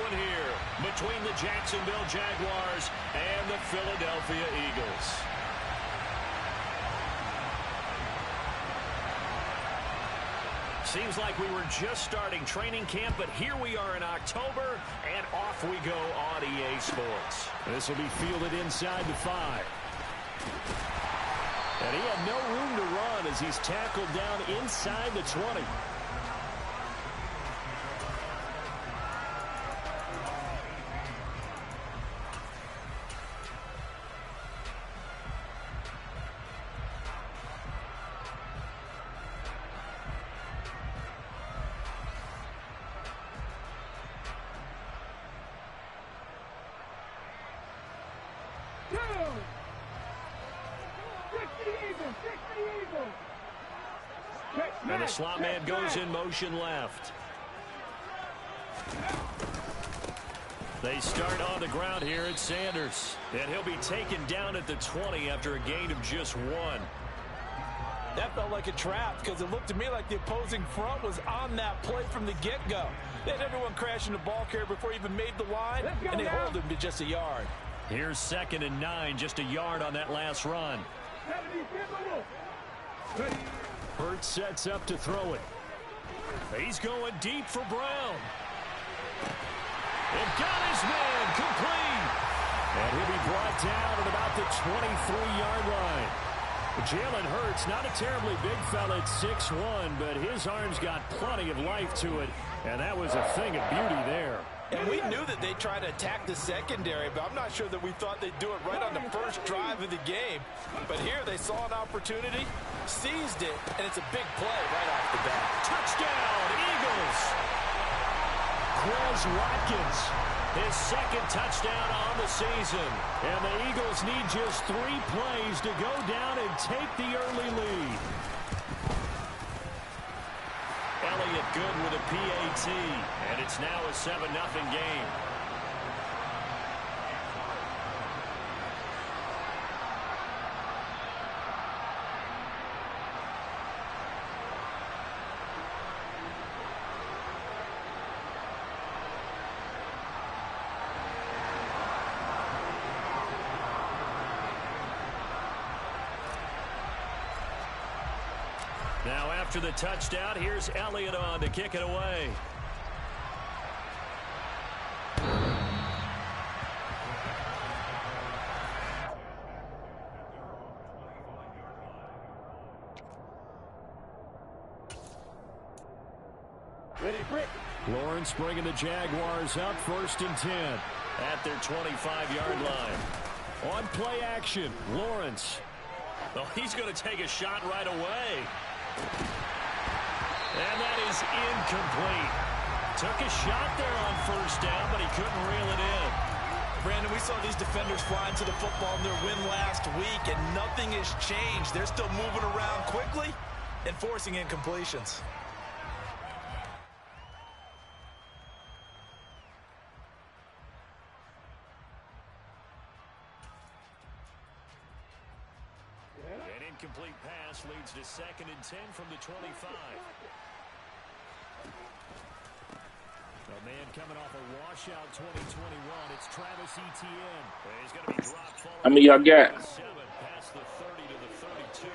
one here between the Jacksonville Jaguars and the Philadelphia Eagles. Seems like we were just starting training camp, but here we are in October, and off we go on EA Sports. This will be fielded inside the 5. And he had no room to run as he's tackled down inside the 20. And the slot man goes in motion left. They start on the ground here at Sanders. And he'll be taken down at the 20 after a gain of just 1. That felt like a trap because it looked to me like the opposing front was on that play from the get-go. They had everyone crashing the ball carrier before he even made the line, and they hold him to just a yard. Here's 2nd and 9, just a yard on that last run. Hurts sets up to throw it. He's going deep for Brown. And got his man complete. And he'll be brought down at about the 23-yard line. Jalen Hurts, not a terribly big fella at 6'1", but his arm's got plenty of life to it. And that was a thing of beauty there. And we knew that they'd try to attack the secondary, but I'm not sure that we thought they'd do it right on the first drive of the game. But here they saw an opportunity, seized it, and it's a big play right off the bat. Touchdown, Eagles! Quez Watkins, his 2nd touchdown on the season. And the Eagles need just 3 plays to go down and take the early lead. Elliott good with a PAT, and it's now a 7-0 game. Now after the touchdown, here's Elliott on to kick it away. Lawrence bringing the Jaguars up 1st and 10 at their 25-yard line. On play action, Lawrence. Oh, he's going to take a shot right away. And that is incomplete. Took a shot there on 1st down, but he couldn't reel it in. Brandon, we saw these defenders flying to the football in their win last week, and nothing has changed. They're still moving around quickly and forcing incompletions. Incomplete pass leads to 2nd and 10 from the 25. A man coming off a washout 2021. It's Travis Etienne. He's going to be dropped. How many y'all got? Past the 30 to the 32.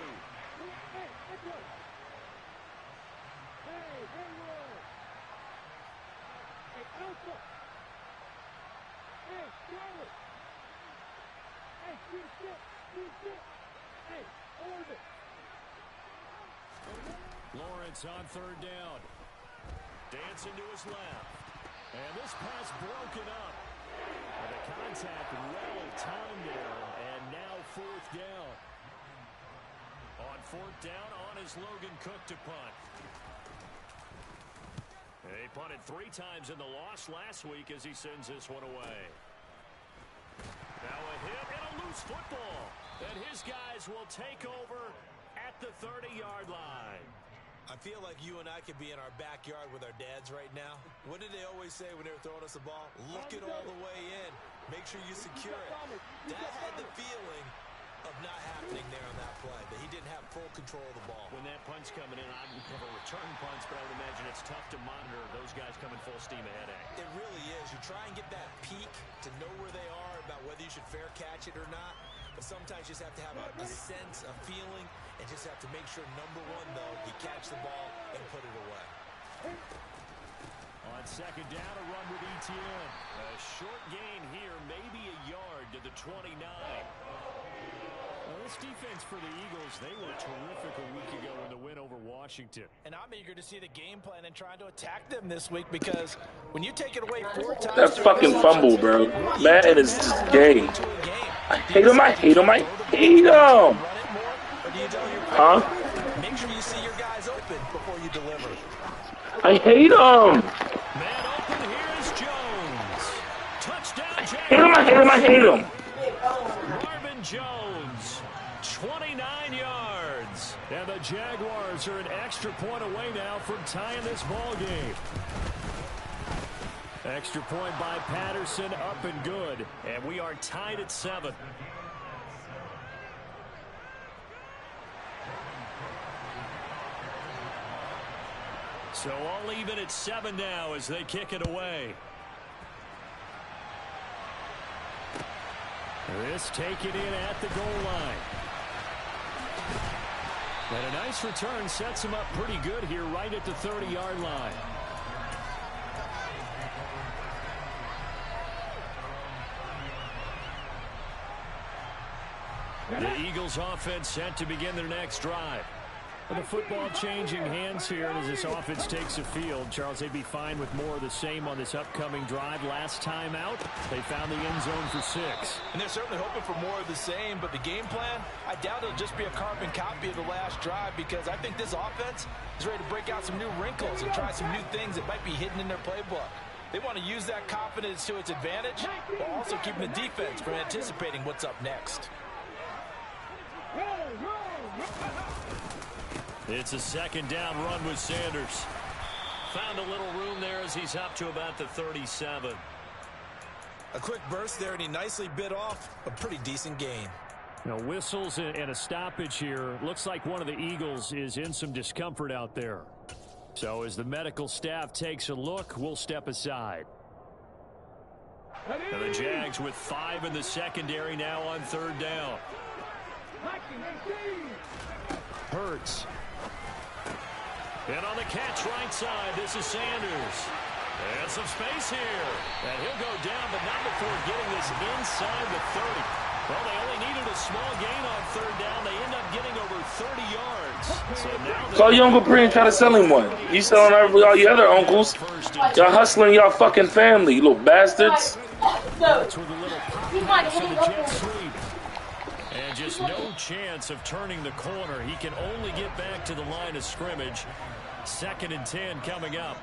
Lawrence on 3rd down. Dancing to his left. And this pass broken up. And the contact well timed there. And now 4th down. On 4th down, on is Logan Cook to punt. He punted 3 times in the loss last week as he sends this one away. Now a hit and a loose football. And his guys will take over at the 30-yard line. I feel like you and I could be in our backyard with our dads right now. What did they always say when they were throwing us a ball? Look it all the way in. Make sure you secure it. That had the feeling of not happening there on that play, that he didn't have full control of the ball. When that punt's coming in, I would cover return punts, but I would imagine it's tough to monitor those guys coming full steam ahead at. It really is. You You try and get that peek to know where they are about whether you should fair catch it or not. But sometimes you just have to have a sense, a feeling, and just have to make sure, number one, though, you catch the ball and put it away. On second down, a run with Etienne. A short gain here, maybe a yard to the 29. Well, this defense for the Eagles, they were terrific a week ago in the win over Washington. And I'm eager to see the game plan and trying to attack them this week, because when you take it away 4 times... That fucking fumble, bro. Madden is just gay. I hate him, I hate him, I hate him. Huh? Make sure you see your guys open before you deliver. I hate him. Man open, here is Jones. Touchdown, James. Hate him, I hate him, I hate him. Marvin Jones, 29 yards. And the Jaguars are an extra point away now from tying this ball game. Extra point by Patterson, up and good. And we are tied at 7. So all even at 7 now as they kick it away. This taken in at the goal line. And a nice return sets him up pretty good here right at the 30-yard line. The Eagles offense set to begin their next drive. The football changing hands here as this offense takes the field. Charles, they'd be fine with more of the same on this upcoming drive. Last time out, they found the end zone for 6. And they're certainly hoping for more of the same, but the game plan, I doubt it'll just be a carbon copy of the last drive, because I think this offense is ready to break out some new wrinkles and try some new things that might be hidden in their playbook. They want to use that confidence to its advantage, while also keeping the defense from anticipating what's up next. It's a second down run with Sanders. Found a little room there as he's up to about the 37. A quick burst there, and he nicely bit off a pretty decent gain. Now, whistles and a stoppage here. Looks like one of the Eagles is in some discomfort out there. So as the medical staff takes a look, we'll step aside. Now the Jags with 5 in the secondary now on 3rd down. Hurts. And on the catch right side, this is Sanders. And some space here. And he'll go down, but not before getting this inside the 30. Well, they only needed a small gain on 3rd down. They end up getting over 30 yards. So now Call your Uncle Bree and try to sell him one. You selling all your other uncles. Y'all hustling y'all fucking family, you little bastards. That's with a little pop so the Jets sweep. And just no chance of turning the corner. He can only get back to the line of scrimmage. 2nd and 10 coming up.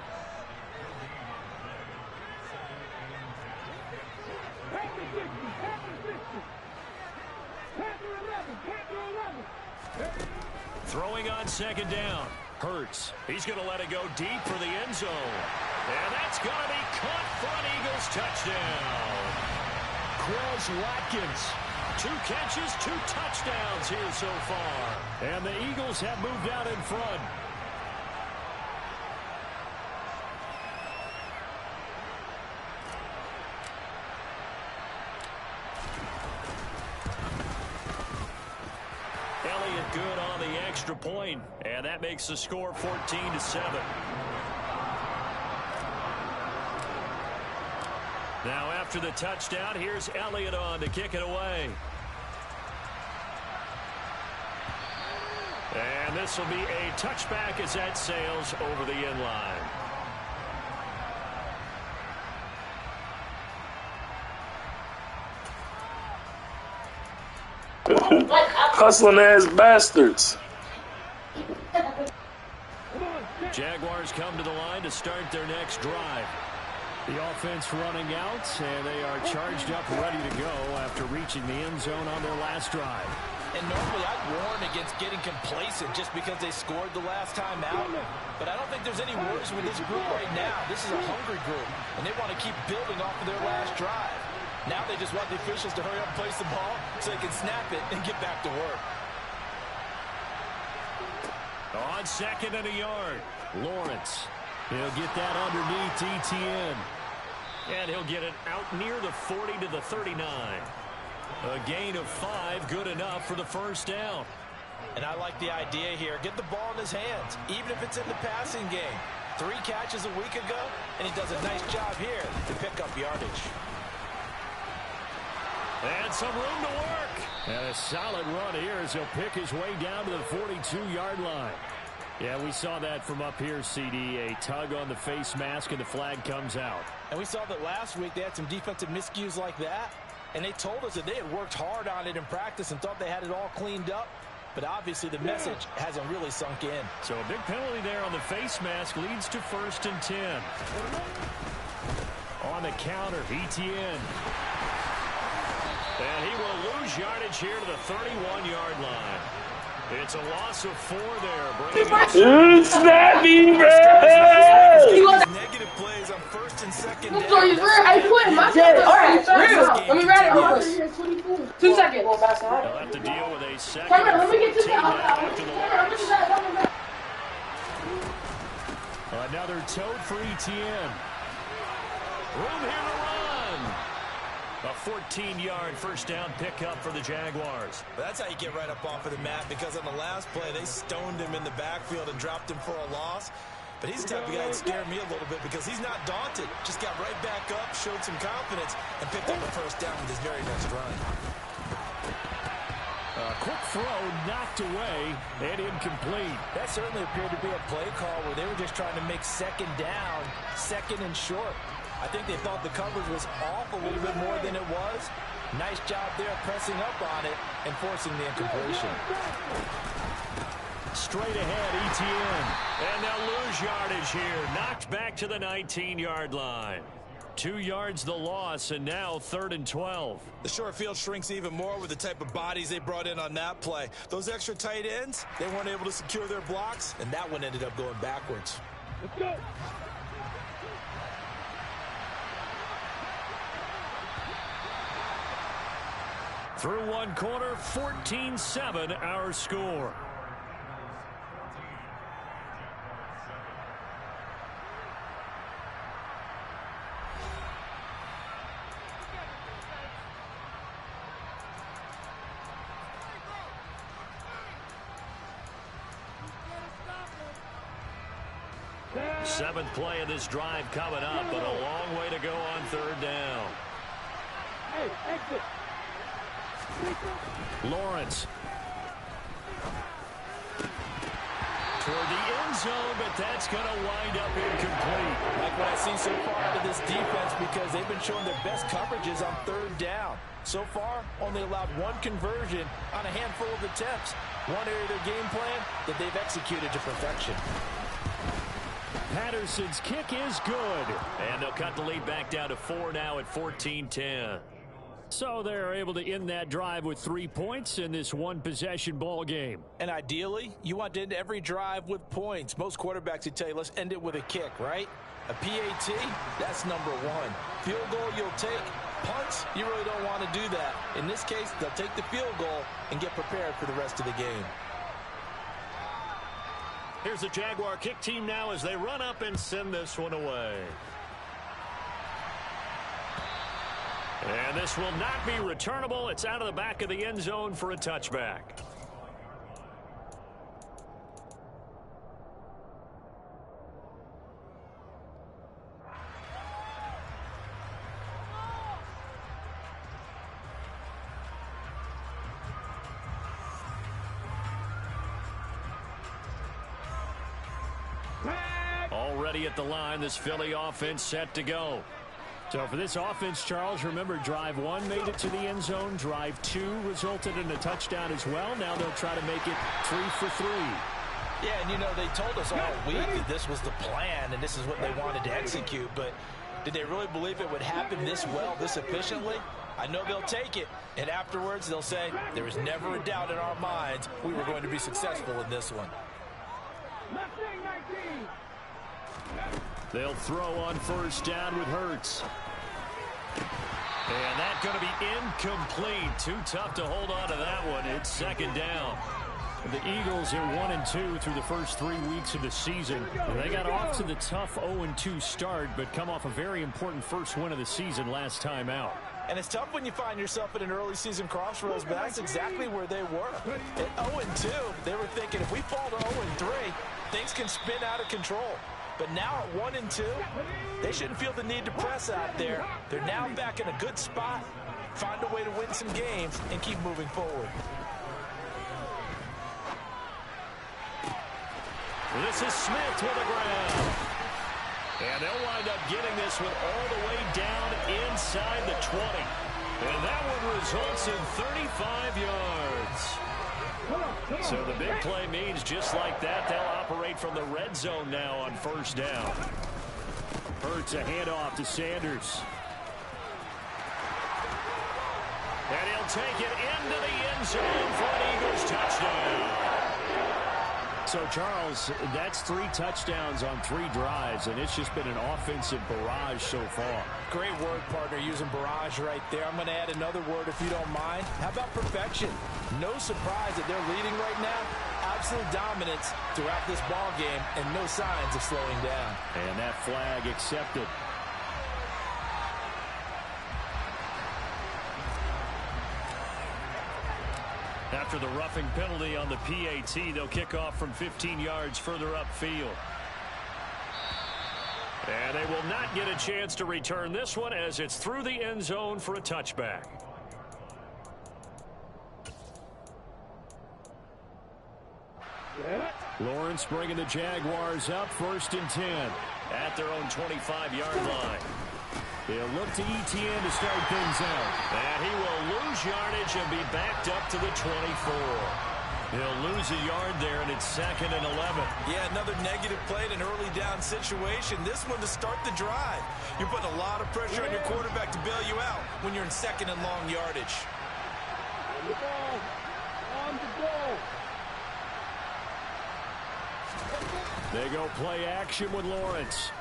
Throwing on 2nd down. Hurts. He's going to let it go deep for the end zone. And that's going to be caught for an Eagles touchdown. Chris Watkins. 2 catches, 2 touchdowns here so far. And the Eagles have moved out in front. Elliott good on the extra point, and that makes the score 14-7. Now after the touchdown, here's Elliott on to kick it away. And this will be a touchback as that sails over the end line. Hustling ass bastards. Jaguars come to the line to start their next drive. The offense running out, and they are charged up, ready to go after reaching the end zone on their last drive. And normally I'd warn against getting complacent just because they scored the last time out. But I don't think there's any worries with this group right now. This is a hungry group, and they want to keep building off of their last drive. Now they just want the officials to hurry up and place the ball so they can snap it and get back to work. On 2nd and a yard, Lawrence. He'll get that underneath Etienne. And he'll get it out near the 40 to the 39. A gain of 5, good enough for the first down. And I like the idea here. Get the ball in his hands, even if it's in the passing game. 3 catches a week ago, and he does a nice job here to pick up yardage. And some room to work. And a solid run here as he'll pick his way down to the 42-yard line. Yeah, we saw that from up here, CD. A tug on the face mask, and the flag comes out. And we saw that last week they had some defensive miscues like that. And they told us that they had worked hard on it in practice and thought they had it all cleaned up. But obviously the message hasn't really sunk in. So a big penalty there on the face mask leads to 1st and 10. On the counter, Etienne. And he will lose yardage here to the 31-yard line. It's a loss of 4 there. Snappy, bro! Negative plays on 1st and 2nd I'm sorry, it's real. I quit my set. All right, real. Let me ride it. 2 seconds. They'll have to deal with a second. Let me get to Another toad for Etienne. Room here to run. A 14-yard first down pickup for the Jaguars. That's how you get right up off of the mat, because on the last play, they stoned him in the backfield and dropped him for a loss. But he's the type of guy that scared me a little bit because he's not daunted. Just got right back up, showed some confidence, and picked up a first down with his very next run. A quick throw knocked away and incomplete. That certainly appeared to be a play call where they were just trying to make 2nd down, 2nd and short. I think they thought the coverage was off a little bit more than it was. Nice job there pressing up on it and forcing the incompletion. Straight ahead, Etienne. And they'll lose yardage here. Knocked back to the 19-yard line. 2 yards the loss, and now 3rd and 12. The short field shrinks even more with the type of bodies they brought in on that play. Those extra tight ends, they weren't able to secure their blocks, and that one ended up going backwards. Let's go. Through one quarter, 14-7 our score. Seventh play of this drive coming up, but a long way to go on 3rd down. Hey, exit. Lawrence. Toward the end zone, but that's going to wind up incomplete. Like what I've seen so far out of this defense, because they've been showing their best coverages on 3rd down. So far, only allowed 1 conversion on a handful of attempts. One area of their game plan that they've executed to perfection. Patterson's kick is good. And they'll cut the lead back down to 4 now at 14-10. So they're able to end that drive with 3 points in this one-possession ball game. And ideally, you want to end every drive with points. Most quarterbacks would tell you, let's end it with a kick, right? A PAT, that's number 1. Field goal you'll take. Punts, you really don't want to do that. In this case, they'll take the field goal and get prepared for the rest of the game. Here's the Jaguar kick team now as they run up and send this one away. And this will not be returnable. It's out of the back of the end zone for a touchback. Already at the line, this Philly offense set to go. So for this offense, Charles, remember, drive 1 made it to the end zone. Drive 2 resulted in a touchdown as well. Now they'll try to make it 3 for 3. Yeah, and you know, they told us all week that this was the plan and this is what they wanted to execute. But did they really believe it would happen this well, this efficiently? I know they'll take it, and afterwards they'll say, there was never a doubt in our minds we were going to be successful in this one. They'll throw on first down with Hurts. And that's going to be incomplete. Too tough to hold on to that one. It's 2nd down. The Eagles are 1-2 through the first 3 weeks of the season. And they got off to the tough 0-2 start, but come off a very important first win of the season last time out. And it's tough when you find yourself at an early season crossroads, but that's exactly where they were. At 0-2, they were thinking if we fall to 0-3, things can spin out of control. But now at 1-2, they shouldn't feel the need to press out there. They're now back in a good spot, find a way to win some games, and keep moving forward. This is Smith with the ground. And they'll wind up getting this one all the way down inside the 20. And that one results in 35 yards. So the big play means just like that, they'll operate from the red zone now on first down. Hurts a handoff to Sanders. And he'll take it into the end zone for an Eagles touchdown. So, Charles, that's 3 touchdowns on 3 drives, and it's just been an offensive barrage so far. Great word, partner, using barrage right there. I'm going to add another word if you don't mind. How about perfection? No surprise that they're leading right now. Absolute dominance throughout this ball game, and no signs of slowing down. And that flag accepted. After the roughing penalty on the PAT, they'll kick off from 15 yards further upfield. And they will not get a chance to return this one as it's through the end zone for a touchback. Lawrence bringing the Jaguars up 1st and 10 at their own 25-yard line. They'll look to ETN to start things out. And he will lose yardage and be backed up to the 24. He'll lose a yard there, and it's 2nd and 11. Yeah, another negative play in an early down situation. This one to start the drive. You're putting a lot of pressure on your quarterback to bail you out when you're in 2nd and long yardage. They go play action with Lawrence.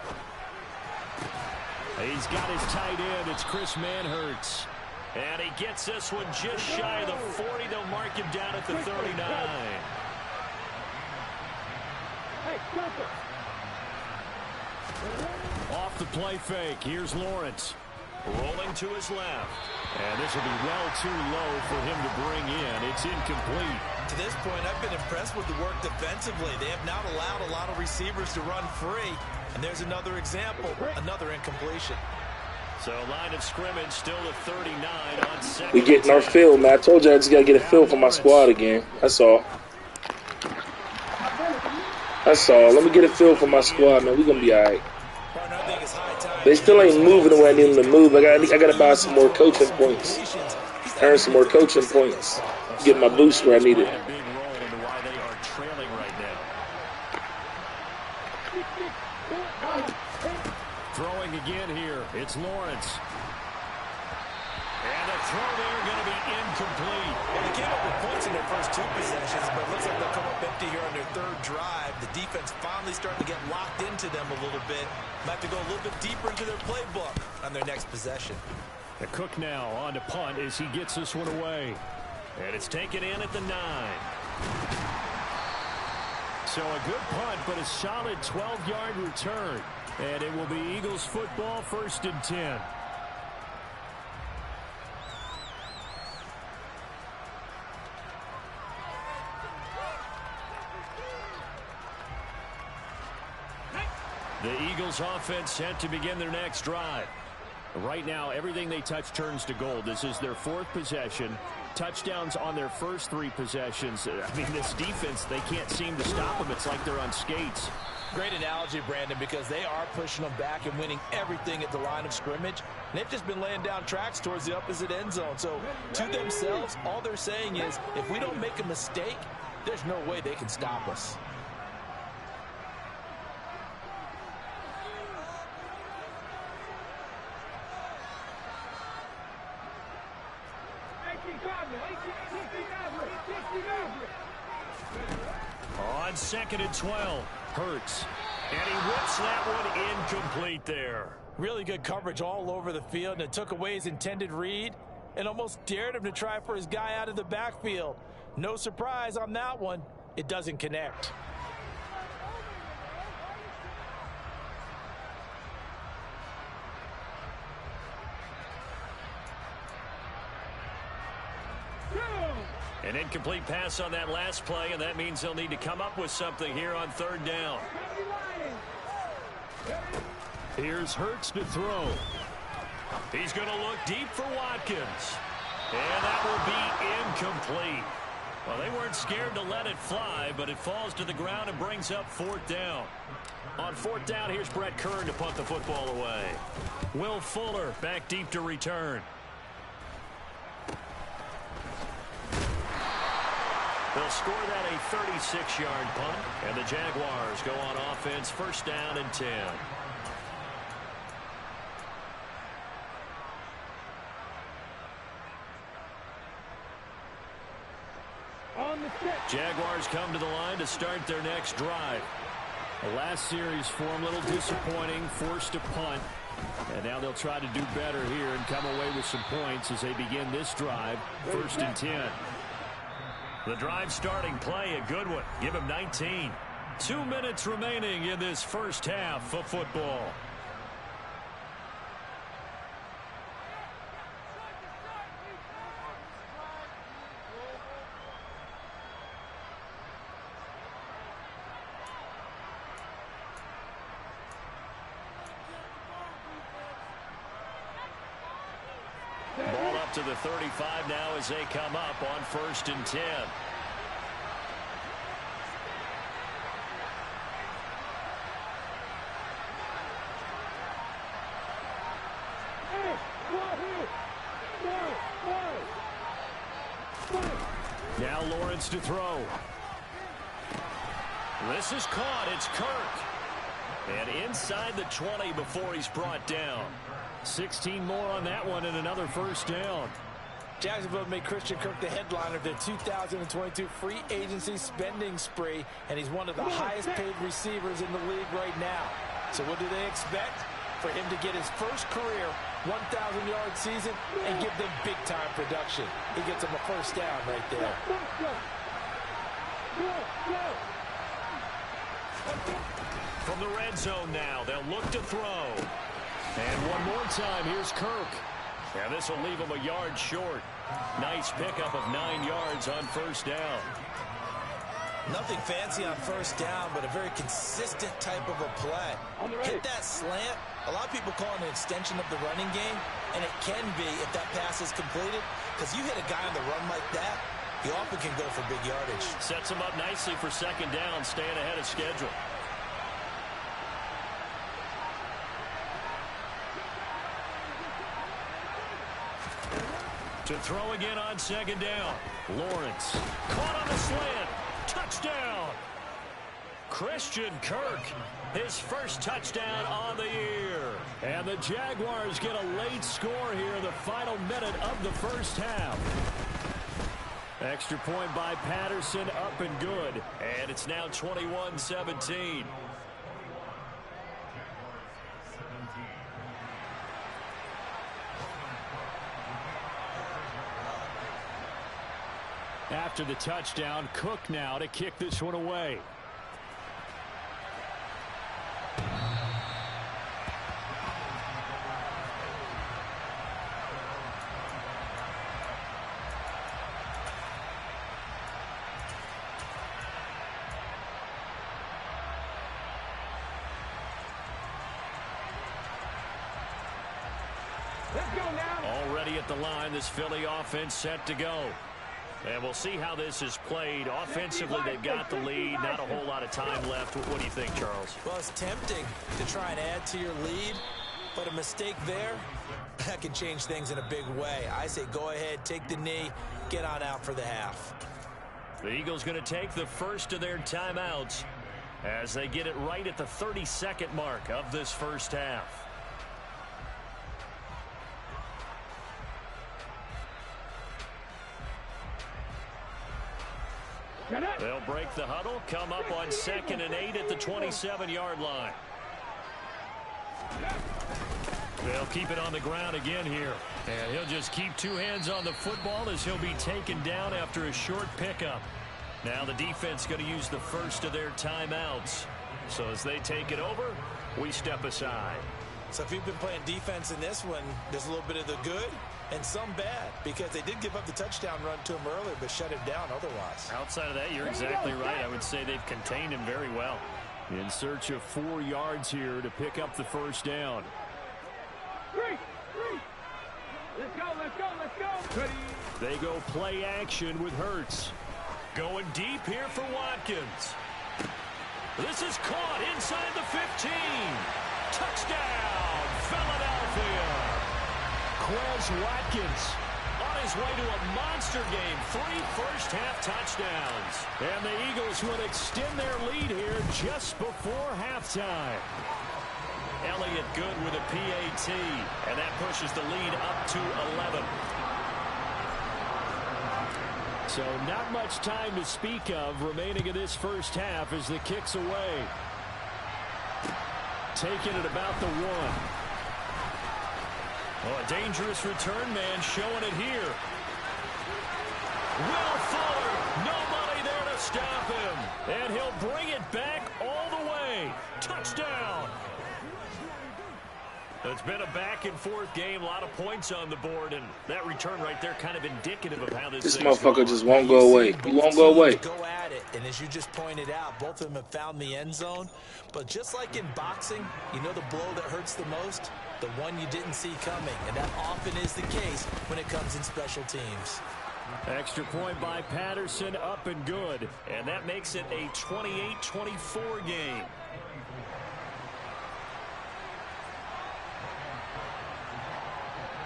He's got his tight end. It's Chris Manhertz. And he gets this one just shy of the 40. They'll mark him down at the 39. Off the play fake. Here's Lawrence. Rolling to his left. And this will be well too low for him to bring in. It's incomplete. To this point, I've been impressed with the work defensively. They have not allowed a lot of receivers to run free. And there's another example, another incompletion. So line of scrimmage still at 39 on 2nd. We getting our feel, man. I told you I just got to get a feel for my squad again. That's all. That's all. Let me get a feel for my squad, man. We're going to be all right. They still ain't moving the way I need them to move. I got to buy some more coaching points. Earn some more coaching points. Get my boost where I need it. Throwing again here. It's Lawrence. And the throw there going to be incomplete. Well, they came up with points in their first 2 possessions, but it looks like they'll come up empty here on their 3rd drive. The defense finally starting to get locked into them a little bit. Might have to go a little bit deeper into their playbook on their next possession. The Cook now on to punt as he gets this one away. And it's taken in at the 9. So a good punt, but a solid 12-yard return. And it will be Eagles football 1st and 10. The Eagles offense set to begin their next drive. Right now, everything they touch turns to gold. This is their 4th possession. Touchdowns on their first 3 possessions. I mean, this defense, they can't seem to stop them. It's like they're on skates. Great analogy, Brandon, because they are pushing them back and winning everything at the line of scrimmage. And they've just been laying down tracks towards the opposite end zone. So to themselves, all they're saying is, if we don't make a mistake, there's no way they can stop us. On 2nd and 12, Hurts. And he whips that one incomplete there. Really good coverage all over the field, and it took away his intended read and almost dared him to try for his guy out of the backfield. No surprise on that one. it doesn't connect. An incomplete pass on that last play, and that means they'll need to come up with something here on third down. Here's Hurts to throw. He's going to look deep for Watkins. And that will be incomplete. Well, they weren't scared to let it fly, but it falls to the ground and brings up fourth down. On fourth down, here's Brett Kern to punt the football away. Will Fuller back deep to return. They'll score that a 36-yard punt, and the Jaguars go on offense, first down and 10. Jaguars come to the line to start their next drive. The last series for them, a little disappointing, forced to punt. And now they'll try to do better here and come away with some points as they begin this drive, first and 10. The drive starting play, a good one. Give him 19. 2 minutes remaining in this first half of football. Ball up to the 35 now as they come up on first and 10. Now Lawrence to throw. This is caught. It's Kirk. And inside the 20 before he's brought down. 16 more on that one and another first down. Jacksonville made Christian Kirk the headliner of their 2022 free agency spending spree, and he's one of the highest paid receivers in the league right now. So what do they expect? For him to get his first career 1,000-yard season and give them big-time production. He gets them a first down right there. From the red zone now, they'll look to throw. And one more time, here's Kirk. And this will leave him a yard short. Nice pickup of 9 yards on first down. Nothing fancy on first down, but a very consistent type of a play. Hit that slant. A lot of people call it an extension of the running game, and it can be if that pass is completed, because you hit a guy on the run like that, he often can go for big yardage. Sets him up nicely for second down, staying ahead of schedule. To throw again on second down. Lawrence caught on the slant. Touchdown. Christian Kirk, his first touchdown on the year. And the Jaguars get a late score here in the final minute of the first half. Extra point by Patterson, up and good. And it's now 21-17. After the touchdown, Cook now to kick this one away. Let's go now. Already at the line, this Philly offense set to go. And we'll see how this is played. Offensively, they've got the lead. Not a whole lot of time left. What do you think, Charles? Well, it's tempting to try and add to your lead, but a mistake there, that can change things in a big way. I say go ahead, take the knee, get on out for the half. The Eagles going to take the first of their timeouts as they get it right at the 32nd mark of this first half. They'll break the huddle, come up on 2nd and 8 at the 27-yard line. They'll keep it on the ground again here. And he'll just keep 2 hands on the football as he'll be taken down after a short pickup. Now the defense going to use the first of their timeouts. So as they take it over, we step aside. So if you've been playing defense in this one, there's a little bit of the good and some bad, because they did give up the touchdown run to him earlier but shut him down otherwise. Outside of that, you're exactly right. I would say they've contained him very well. In search of 4 yards here to pick up the first down. Let's go. Ready. They go play action with Hurts. Going deep here for Watkins. This is caught inside the 15. Touchdown, Philadelphia. Quez Watkins on his way to a monster game. 3 first-half touchdowns. And the Eagles will extend their lead here just before halftime. Elliott good with a PAT, and that pushes the lead up to 11. So not much time to speak of remaining in this first half as the kick's away. Taking it about the 1. Oh, a dangerous return man showing it here. Will Fuller, nobody there to stop him. And he'll bring it back all the way. Touchdown. It's been a back-and-forth game, a lot of points on the board, and that return right there kind of indicative of how this motherfucker just won't go away. He won't go away. Go at it, and as you just pointed out, both of them have found the end zone. But just like in boxing, you know the blow that hurts the most? The one you didn't see coming, and that often is the case when it comes in special teams. Extra point by Patterson, up and good, and that makes it a 28-24 game.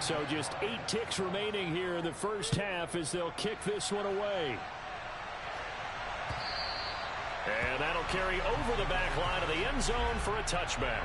So just 8 ticks remaining here in the first half as they'll kick this one away. And that'll carry over the back line of the end zone for a touchback.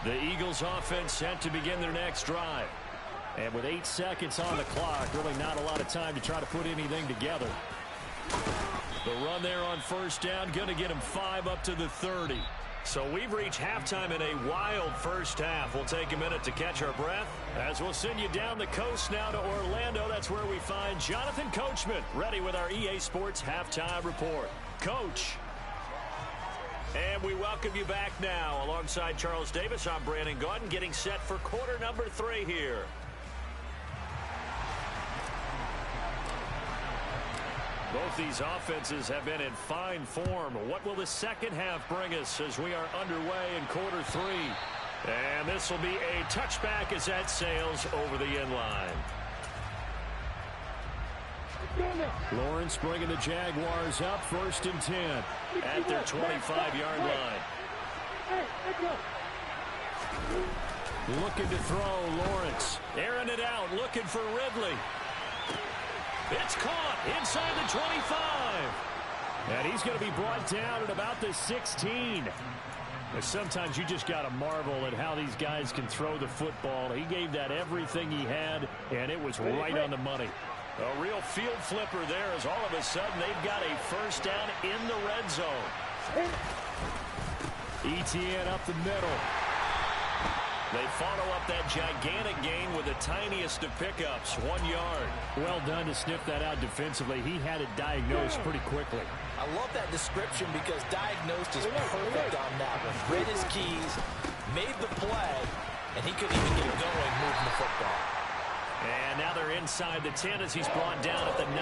The Eagles offense set to begin their next drive. And with 8 seconds on the clock, really not a lot of time to try to put anything together. The run there on first down, going to get him 5 up to the 30. So we've reached halftime in a wild first half. We'll take a minute to catch our breath as we'll send you down the coast now to Orlando. That's where we find Jonathan Coachman, ready with our EA Sports halftime report. Coach. And we welcome you back now. Alongside Charles Davis, I'm Brandon Gaudin, getting set for quarter number 3 here. Both these offenses have been in fine form. What will the second half bring us as we are underway in quarter 3? And this will be a touchback as that sails over the end line. Lawrence bringing the Jaguars up, 1st and 10 at their 25-yard line. Looking to throw, Lawrence. Airing it out, looking for Ridley. It's caught inside the 25. And he's going to be brought down at about the 16. But sometimes you just got to marvel at how these guys can throw the football. He gave that everything he had, and it was right on the money. A real field flipper there as all of a sudden they've got a first down in the red zone. ETN up the middle. They follow up that gigantic gain with the tiniest of pickups, 1 yard. Well done to sniff that out defensively. He had it diagnosed pretty quickly. I love that description because diagnosed is perfect on that one. Read his keys, made the play, and he couldn't even get going moving the football. And now they're inside the 10 as he's brought down at the 9.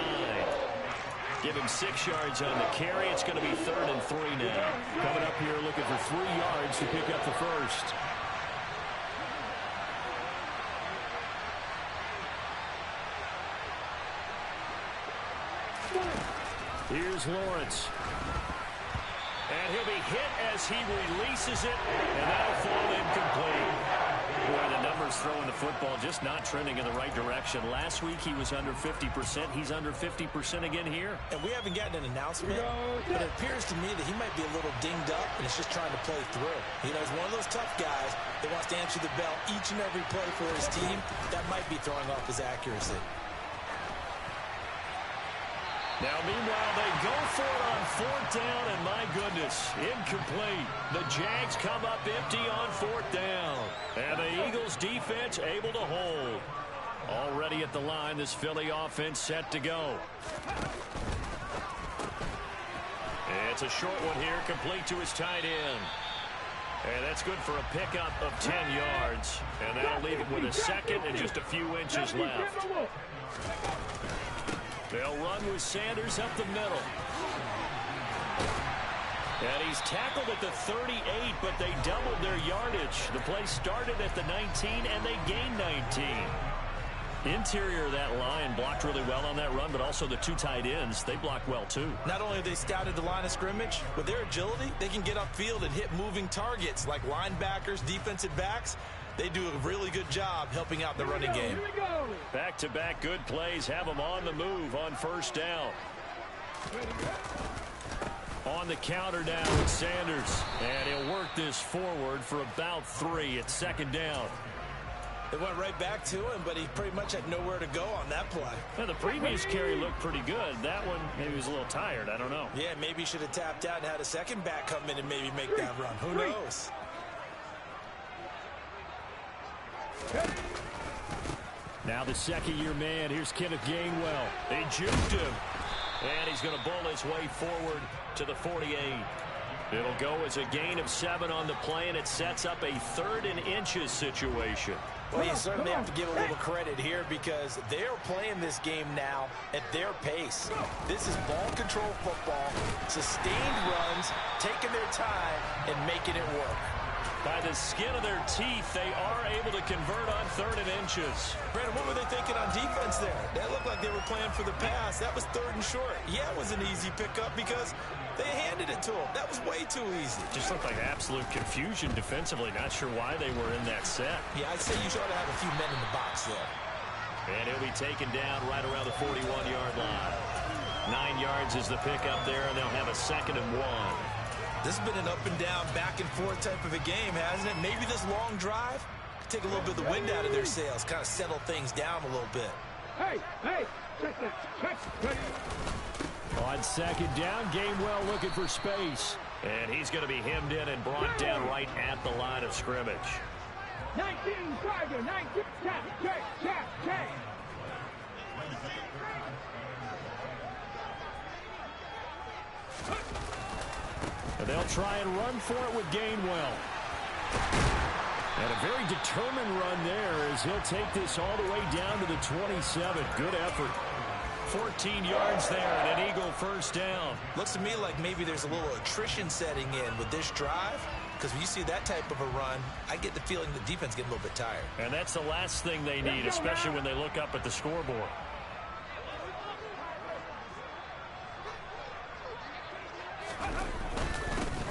Give him 6 yards on the carry. It's going to be 3rd and 3 now. Coming up here looking for 3 yards to pick up the first. Here's Lawrence. And he'll be hit as he releases it, and that'll fall incomplete. Boy, the numbers throwing the football just not trending in the right direction. Last week he was under 50%. He's under 50% again here. And we haven't gotten an announcement, but it appears to me that he might be a little dinged up, and it's just trying to play through. You know, he's one of those tough guys that wants to answer the bell each and every play for his team. That might be throwing off his accuracy. Now, meanwhile, they go for it on 4th down, and my goodness, incomplete. The Jags come up empty on 4th down. And the Eagles defense able to hold. Already at the line, this Philly offense set to go. It's a short one here, complete to his tight end. And that's good for a pickup of 10 yards. And that'll leave him with a second and just a few inches left. They'll run with Sanders up the middle. And he's tackled at the 38, but they doubled their yardage. The play started at the 19, and they gained 19. Interior of that line blocked really well on that run, but also the 2 tight ends, they blocked well too. Not only have they scouted the line of scrimmage, with their agility, they can get upfield and hit moving targets like linebackers, defensive backs. They do a really good job helping out the running game. Back-to-back good plays have them on the move on 1st down. On the counter now with Sanders. And he'll work this forward for about 3 at 2nd down. They went right back to him, but he pretty much had nowhere to go on that play. Well, the previous carry looked pretty good. That one, maybe he was a little tired. I don't know. Yeah, maybe he should have tapped out and had a second back come in and maybe make that run. Who knows? Now the second-year man. Here's Kenneth Gainwell. They juked him. And he's going to bull his way forward to the 48. It'll go as a gain of 7 on the play, and it sets up a 3rd and inches situation. Well, you certainly have to give a little credit here because they're playing this game now at their pace. This is ball control football, sustained runs, taking their time, and making it work. By the skin of their teeth, they are able to convert on 3rd and inches. Brandon, what were they thinking on defense there? That looked like they were playing for the pass. That was 3rd and short. Yeah, it was an easy pickup because they handed it to him. That was way too easy. Just looked like absolute confusion defensively. Not sure why they were in that set. Yeah, I'd say you ought to have a few men in the box there. And he'll be taken down right around the 41-yard line. 9 yards is the pickup there, and they'll have a 2nd and 1. This has been an up-and-down, back-and-forth type of a game, hasn't it? Maybe this long drive could take a little bit of the wind out of their sails, kind of settle things down a little bit. Hey, check that. On 2nd down, Gainwell looking for space. And he's going to be hemmed in and brought down right at the line of scrimmage. 19, Tiger, 19, check. And they'll try and run for it with Gainwell. And a very determined run there as he'll take this all the way down to the 27. Good effort. 14 yards there and an Eagle 1st down. Looks to me like maybe there's a little attrition setting in with this drive. Because when you see that type of a run, I get the feeling the defense getting a little bit tired. And that's the last thing they need, especially when they look up at the scoreboard.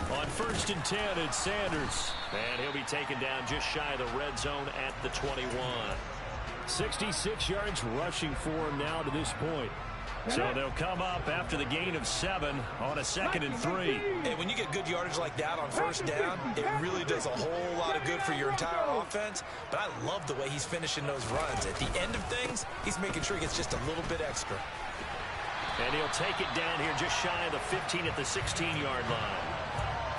On 1st and 10, it's Sanders. And he'll be taken down just shy of the red zone at the 21. 66 yards rushing for him now to this point. So they'll come up after the gain of 7 on a 2nd and 3. And when you get good yardage like that on 1st down, it really does a whole lot of good for your entire offense. But I love the way he's finishing those runs. At the end of things, he's making sure he gets just a little bit extra. And he'll take it down here just shy of the 15 at the 16-yard line.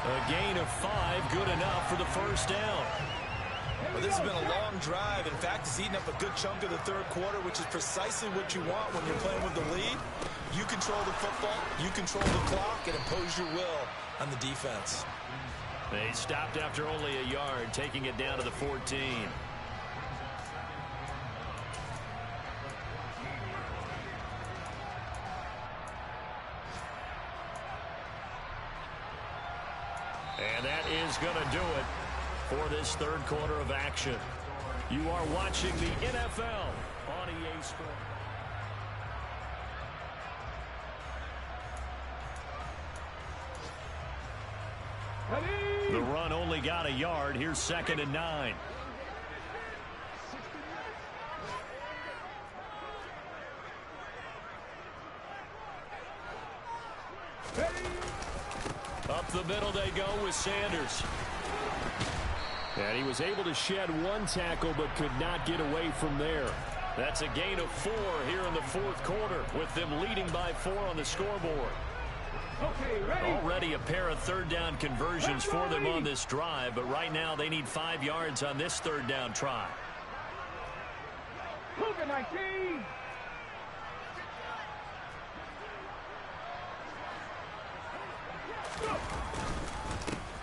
A gain of 5, good enough for the 1st down. Well, this has been a long drive. In fact, it's eaten up a good chunk of the 3rd quarter, which is precisely what you want when you're playing with the lead. You control the football, you control the clock, and impose your will on the defense. They stopped after only a yard, taking it down to the 14. And that is going to do it for this 3rd quarter of action. You are watching the NFL on EA Sports. The run only got a yard. Here's 2nd and 9. Up the middle they go with Sanders. And he was able to shed 1 tackle but could not get away from there. That's a gain of 4 here in the fourth quarter, with them leading by 4 on the scoreboard. Already a pair of third down conversions for them on this drive, but right now they need 5 yards on this third down try.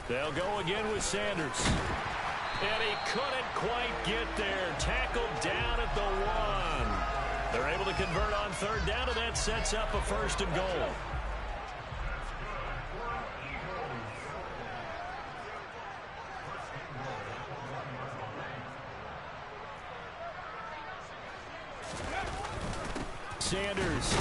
They'll go again with Sanders. And he couldn't quite get there. Tackled down at the 1. They're able to convert on third down, and that sets up a 1st and goal. Sanders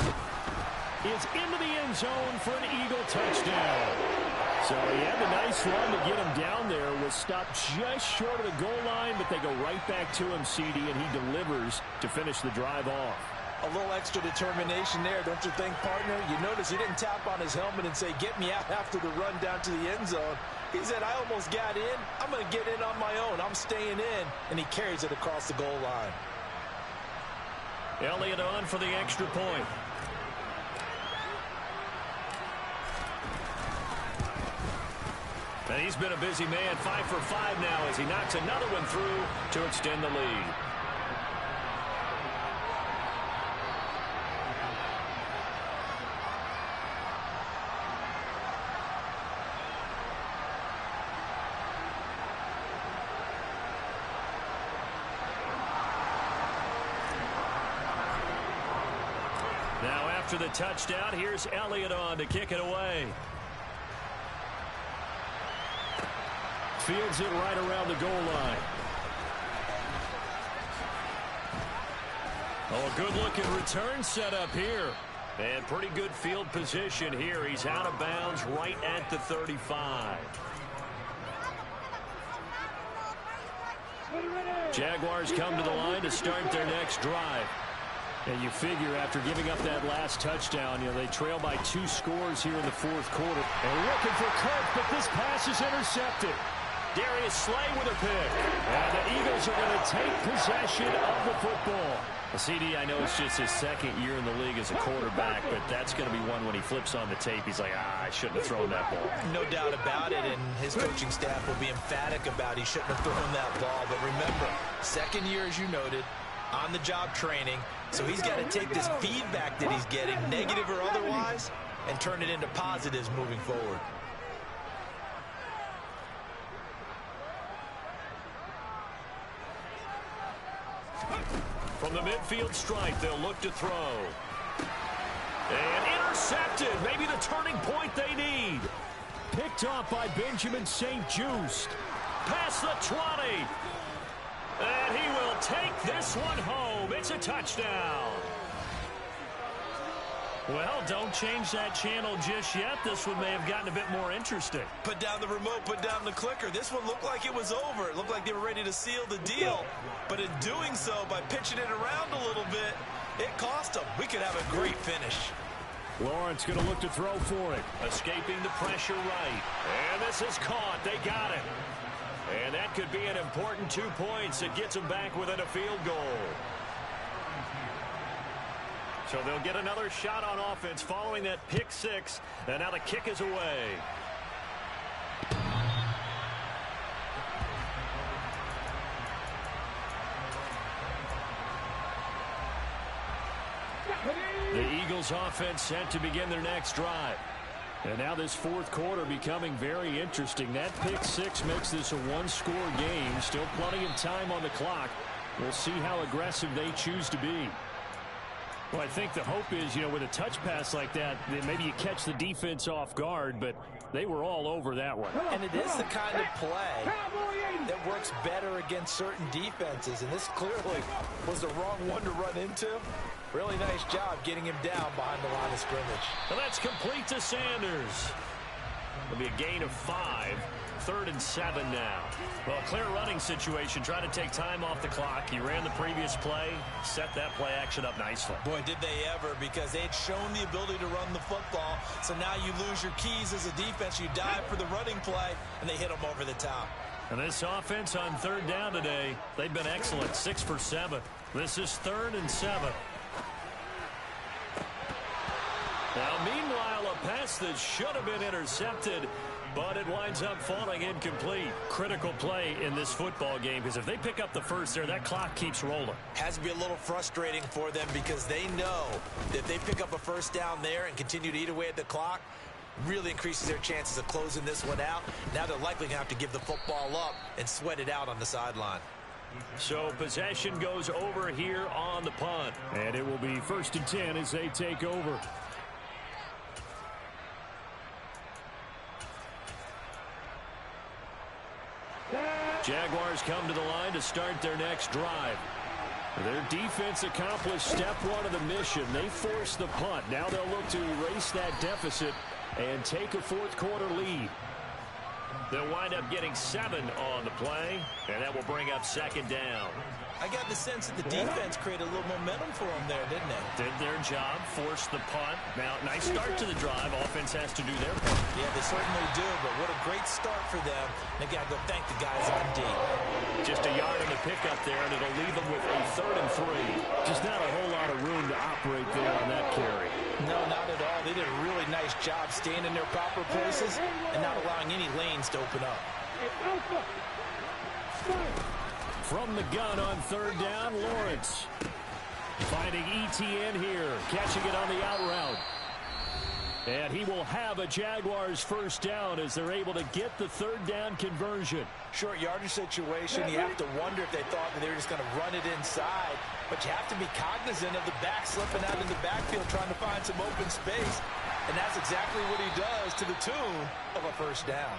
is into the end zone for an Eagle touchdown. So he had the nice run to get him down there. Was stopped just short of the goal line, but they go right back to him, CD, and he delivers to finish the drive off. A little extra determination there, don't you think, partner? You notice he didn't tap on his helmet and say, get me out after the run down to the end zone. He said, I almost got in. I'm going to get in on my own. I'm staying in. And he carries it across the goal line. Elliott on for the extra point. And he's been a busy man, 5 for 5 now as he knocks another one through to extend the lead. Now after the touchdown, here's Elliott on to kick it away. Fields it right around the goal line. Oh, a good-looking return set up here. And pretty good field position here. He's out of bounds right at the 35. Jaguars come to the line to start their next drive. And you figure after giving up that last touchdown, they trail by 2 scores here in the fourth quarter. And looking for Kirk, but this pass is intercepted. Darius Slay with a pick. And the Eagles are going to take possession of the football. CD, I know it's just his second year in the league as a quarterback, but that's going to be one when he flips on the tape. He's like, I shouldn't have thrown that ball. No doubt about it, and his coaching staff will be emphatic about he shouldn't have thrown that ball. But remember, second year, as you noted, on-the-job training, so he's got to take this feedback that he's getting, negative or otherwise, and turn it into positives moving forward. From the midfield stripe, they'll look to throw. And intercepted. Maybe the turning point they need. Picked off by Benjamin St-Juste. Past the 20. And he will take this one home. It's a touchdown. Well, don't change that channel just yet. This one may have gotten a bit more interesting. Put down the remote, put down the clicker. This one looked like it was over. It looked like they were ready to seal the deal. But in doing so, by pitching it around a little bit, it cost them. We could have a great finish. Lawrence going to look to throw for it. Escaping the pressure right. And this is caught. They got it. And that could be an important 2 points. It gets them back within a field goal. So they'll get another shot on offense following that pick 6. And now the kick is away. The Eagles offense set to begin their next drive. And now this fourth quarter becoming very interesting. That pick 6 makes this a 1-score game. Still plenty of time on the clock. We'll see how aggressive they choose to be. Well, I think the hope is, with a touch pass like that maybe you catch the defense off guard, but they were all over that one. And it is the kind of play that works better against certain defenses, and this clearly was the wrong one to run into. Really nice job getting him down behind the line of scrimmage. And that's complete to Sanders. It'll be a gain of 5. 3rd and 7 now. Well, a clear running situation. Trying to take time off the clock. He ran the previous play, set that play action up nicely. Boy, did they ever, because they had shown the ability to run the football. So now you lose your keys as a defense. You dive for the running play, and they hit them over the top. And this offense on 3rd down today, they've been excellent, 6 for 7. This is 3rd and 7. Now, meanwhile, a pass that should have been intercepted, but it winds up falling incomplete. Critical play in this football game, because if they pick up the first there, that clock keeps rolling. Has to be a little frustrating for them because they know that if they pick up a first down there and continue to eat away at the clock, really increases their chances of closing this one out. Now they're likely going to have to give the football up and sweat it out on the sideline. So possession goes over here on the punt. And it will be 1st and 10 as they take over. Jaguars come to the line to start their next drive. Their defense accomplished step 1 of the mission. They forced the punt. Now they'll look to erase that deficit and take a 4th quarter lead. They'll wind up getting 7 on the play, and that will bring up 2nd down. I got the sense that the defense created a little momentum for them there, didn't they? Did their job, forced the punt. Now, nice start to the drive. Offense has to do their part. Yeah, they certainly do, but what a great start for them. They got to go thank the guys on D. Just a yard in the pickup there, and it'll leave them with a 3rd and 3. Just not a whole lot of room to operate there on that carry. No, not at all. They did a really nice job staying in their proper places and not allowing any lanes to open up. From the gun on 3rd down, Lawrence. Finding ETN here, catching it on the out route. And he will have a Jaguars first down as they're able to get the 3rd down conversion. Short yardage situation, you have to wonder if they thought that they were just going to run it inside. But you have to be cognizant of the back slipping out in the backfield trying to find some open space. And that's exactly what he does to the tune of a first down.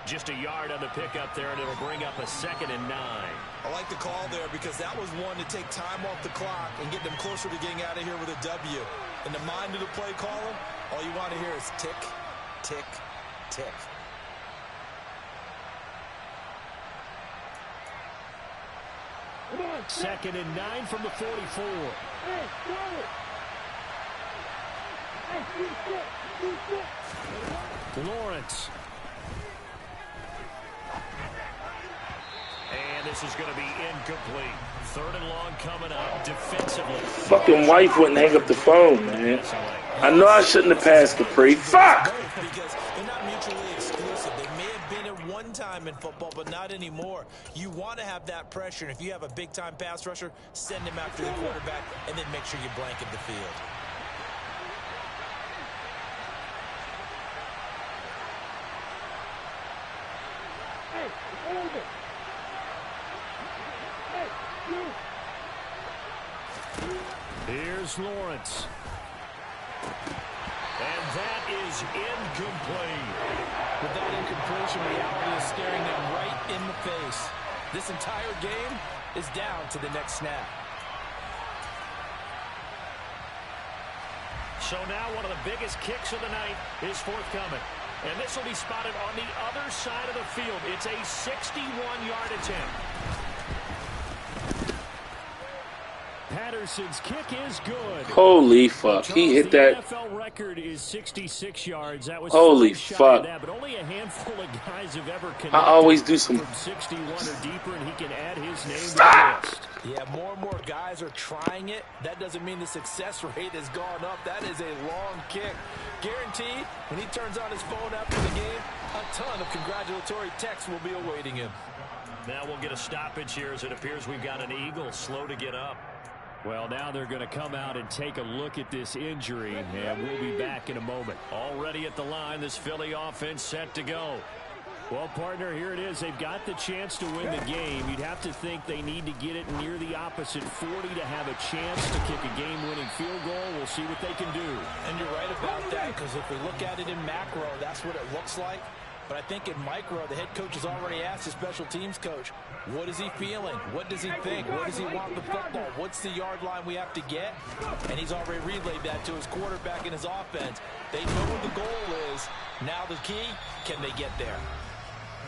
Just a yard on the pickup there, and it'll bring up a 2nd and 9. I like the call there because that was one to take time off the clock and get them closer to getting out of here with a W. In the mind of the play caller, all you want to hear is tick, tick, tick. Come on, 2nd and 9 from the 44. Lawrence. And this is going to be incomplete. 3rd and long coming up defensively. Fucking wife wouldn't hang up the phone, man. I know I shouldn't have passed Capri. Fuck! Because they're not mutually exclusive. They may have been at one time in football, but not anymore. You want to have that pressure. And if you have a big-time pass rusher, send him after the quarterback, and then make sure you blanket the field. Here's Lawrence. And that is incomplete. With that incompletion, reality is staring them right in the face. This entire game is down to the next snap. So now one of the biggest kicks of the night is forthcoming. And this will be spotted on the other side of the field. It's a 61-yard attempt. Patterson's kick is good. Holy fuck. He hit that. The NFL record is 66 yards. That was holy fuck. That, but only a handful of guys have ever connected. I always do some from 61 or deeper, and he can add his name Stop. to the list. Yeah, more and more guys are trying it. That doesn't mean the success rate has gone up. That is a long kick. Guaranteed, when he turns on his phone after the game, a ton of congratulatory texts will be awaiting him. Now we'll get a stoppage here as it appears we've got an Eagle slow to get up. Well, now they're going to come out and take a look at this injury, and we'll be back in a moment. Already at the line, this Philly offense set to go. Well, partner, here it is. They've got the chance to win the game. You'd have to think they need to get it near the opposite 40 to have a chance to kick a game-winning field goal. We'll see what they can do. And you're right about that, because if we look at it in macro, that's what it looks like. But I think in micro, the head coach has already asked the special teams coach, what is he feeling? What does he think? Where does he want the football? What's the yard line we have to get? And he's already relayed that to his quarterback and his offense. They know what the goal is. Now the key, can they get there?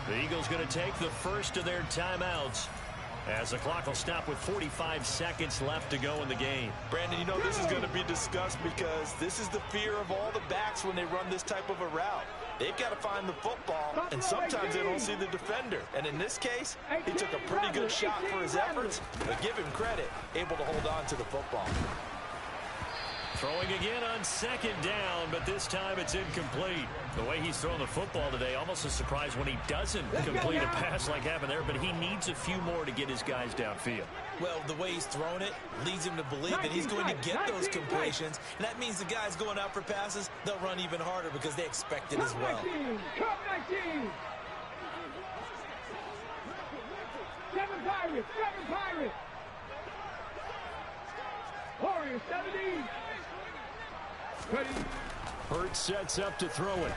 The Eagles going to take the first of their timeouts as the clock will stop with 45 seconds left to go in the game. Brandon, you know this is going to be discussed because this is the fear of all the backs when they run this type of a route. they've got to find the football, and sometimes they don't see the defender. And in this case, he took a pretty good shot for his efforts, but give him credit, able to hold on to the football. Throwing again on second down, but this time it's incomplete. The way he's thrown the football today, almost a surprise when he doesn't complete a pass like happened there, but he needs a few more to get his guys downfield. Well, the way he's thrown it leads him to believe that he's going to get those completions, and that means the guys going out for passes, they'll run even harder because they expect it as well. Seven Pirates! Warriors, 70! Hurts sets up to throw it.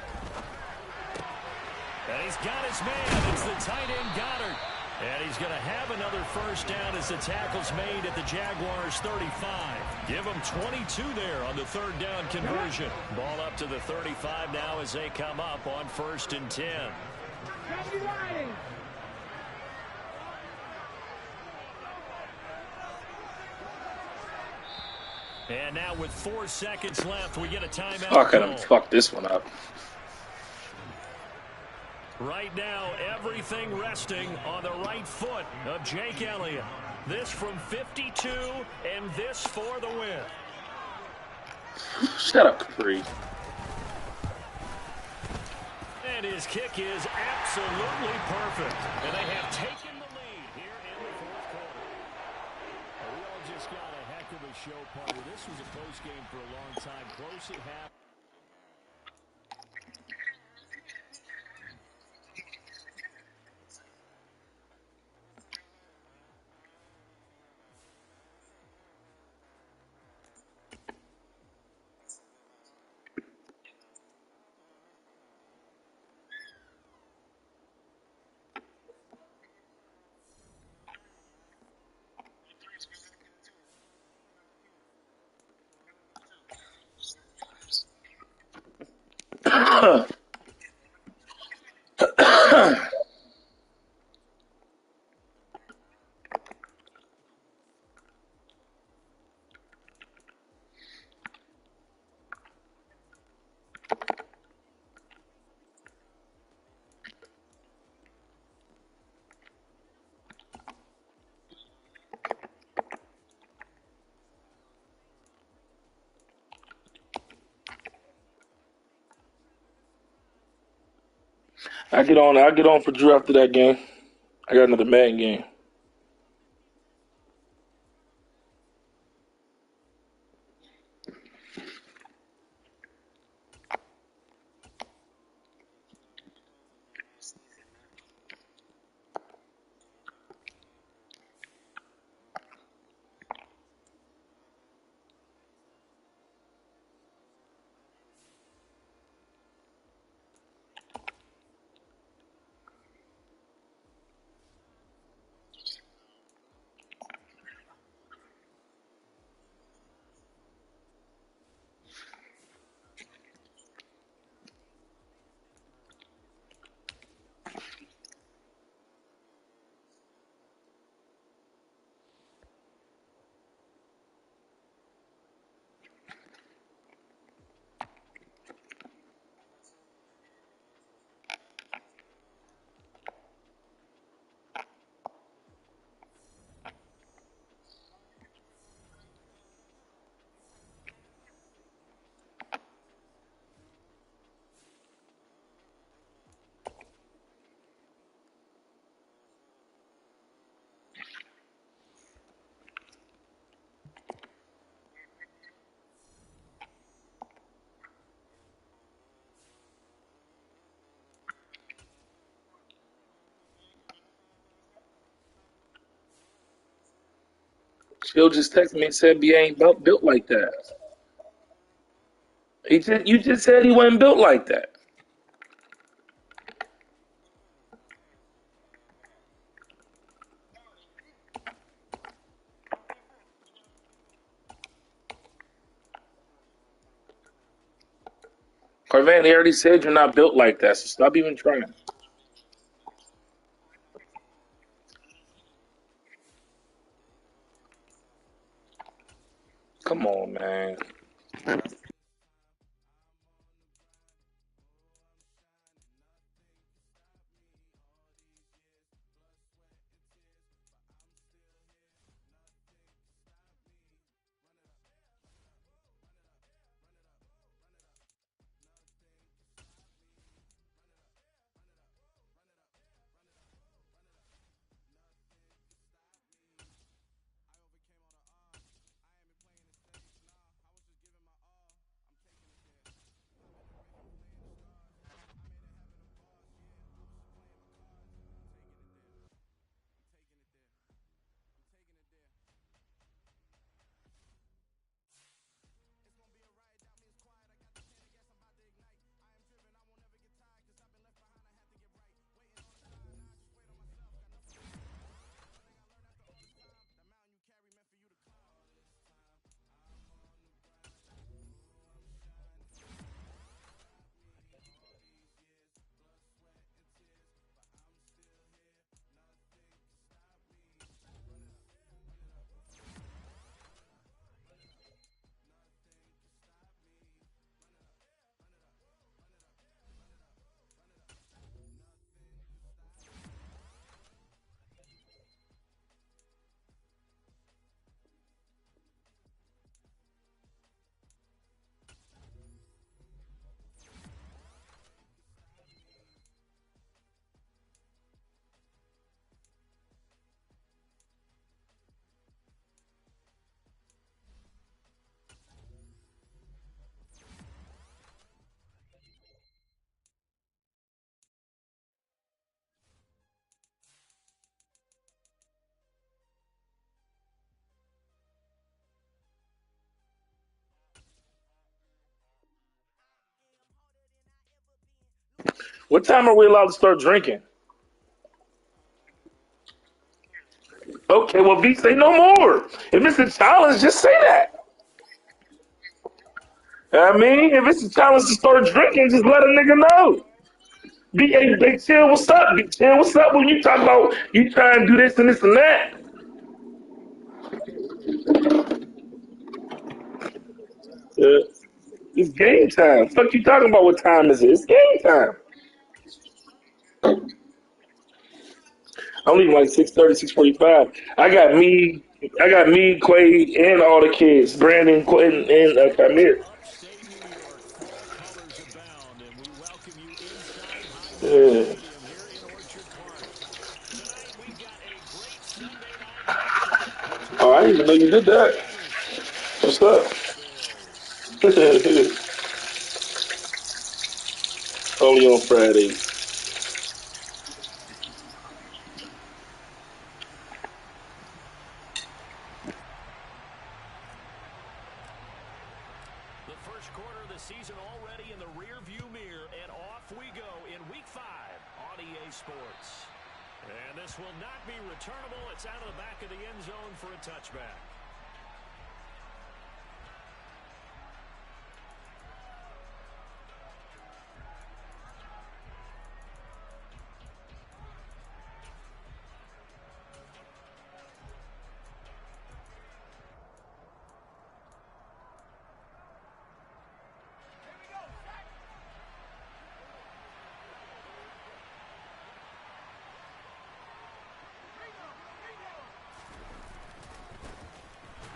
And he's got his man. It's the tight end Goddard. And he's going to have another first down as the tackle's made at the Jaguars' 35. Give them 22 there on the third down conversion. Ball up to the 35 now as they come up on 1st and 10. And now with 4 seconds left, we get a timeout. Oh, I could have fucked this one up. Right now, everything resting on the right foot of Jake Elliott. This from 52, and this for the win. Shut up, Capri. And his kick is absolutely perfect. And they have taken the lead here in the 4th quarter. We all just got a heck of a show party. This was a close game for a long time. Close at half. I get on for Drew after that game. I got another Madden game. Phil just texted me and said B ain't built like that. You just said he wasn't built like that. Carvan, they already said you're not built like that, so stop even trying. Come on, man. What time are we allowed to start drinking? Okay, well, V, say no more. If it's a challenge, just say that. I mean, if it's a challenge to start drinking, just let a nigga know. Hey, Big Chill, what's up? Big Chill, what's up? When you talk about you try and do this and this and that. Uh, it's game time. Fuck you talking about what time is it? It's game time. I'm leaving like 6:30, 6:45. I got me, Quay, and all the kids. Brandon, Quentin, and Kamir. Upstate New York, fall colors abound, and we welcome you inside Highmark Yeah. Stadium here in Orchard Park. Tonight, we've got a great Sunday night matchup Oh, I between didn't even know you did the that. Sooners and the What's up? Buffalo Bills. Only on Fridays. The first quarter of the season already in the rearview mirror, and off we go in Week 5 on EA Sports. And this will not be returnable. It's out of the back of the end zone for a touchback.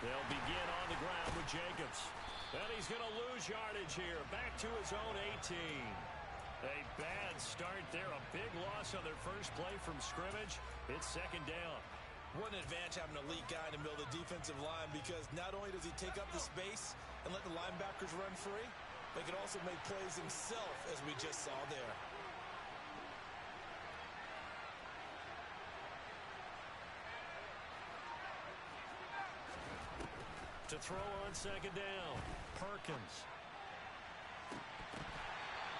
They'll begin on the ground with Jacobs. And he's going to lose yardage here. Back to his own 18. A bad start there. A big loss on their first play from scrimmage. It's second down. What an advantage having an elite guy in the middle of the defensive line, because not only does he take up the space and let the linebackers run free, but he can also make plays himself, as we just saw there. To throw on second down, Perkins.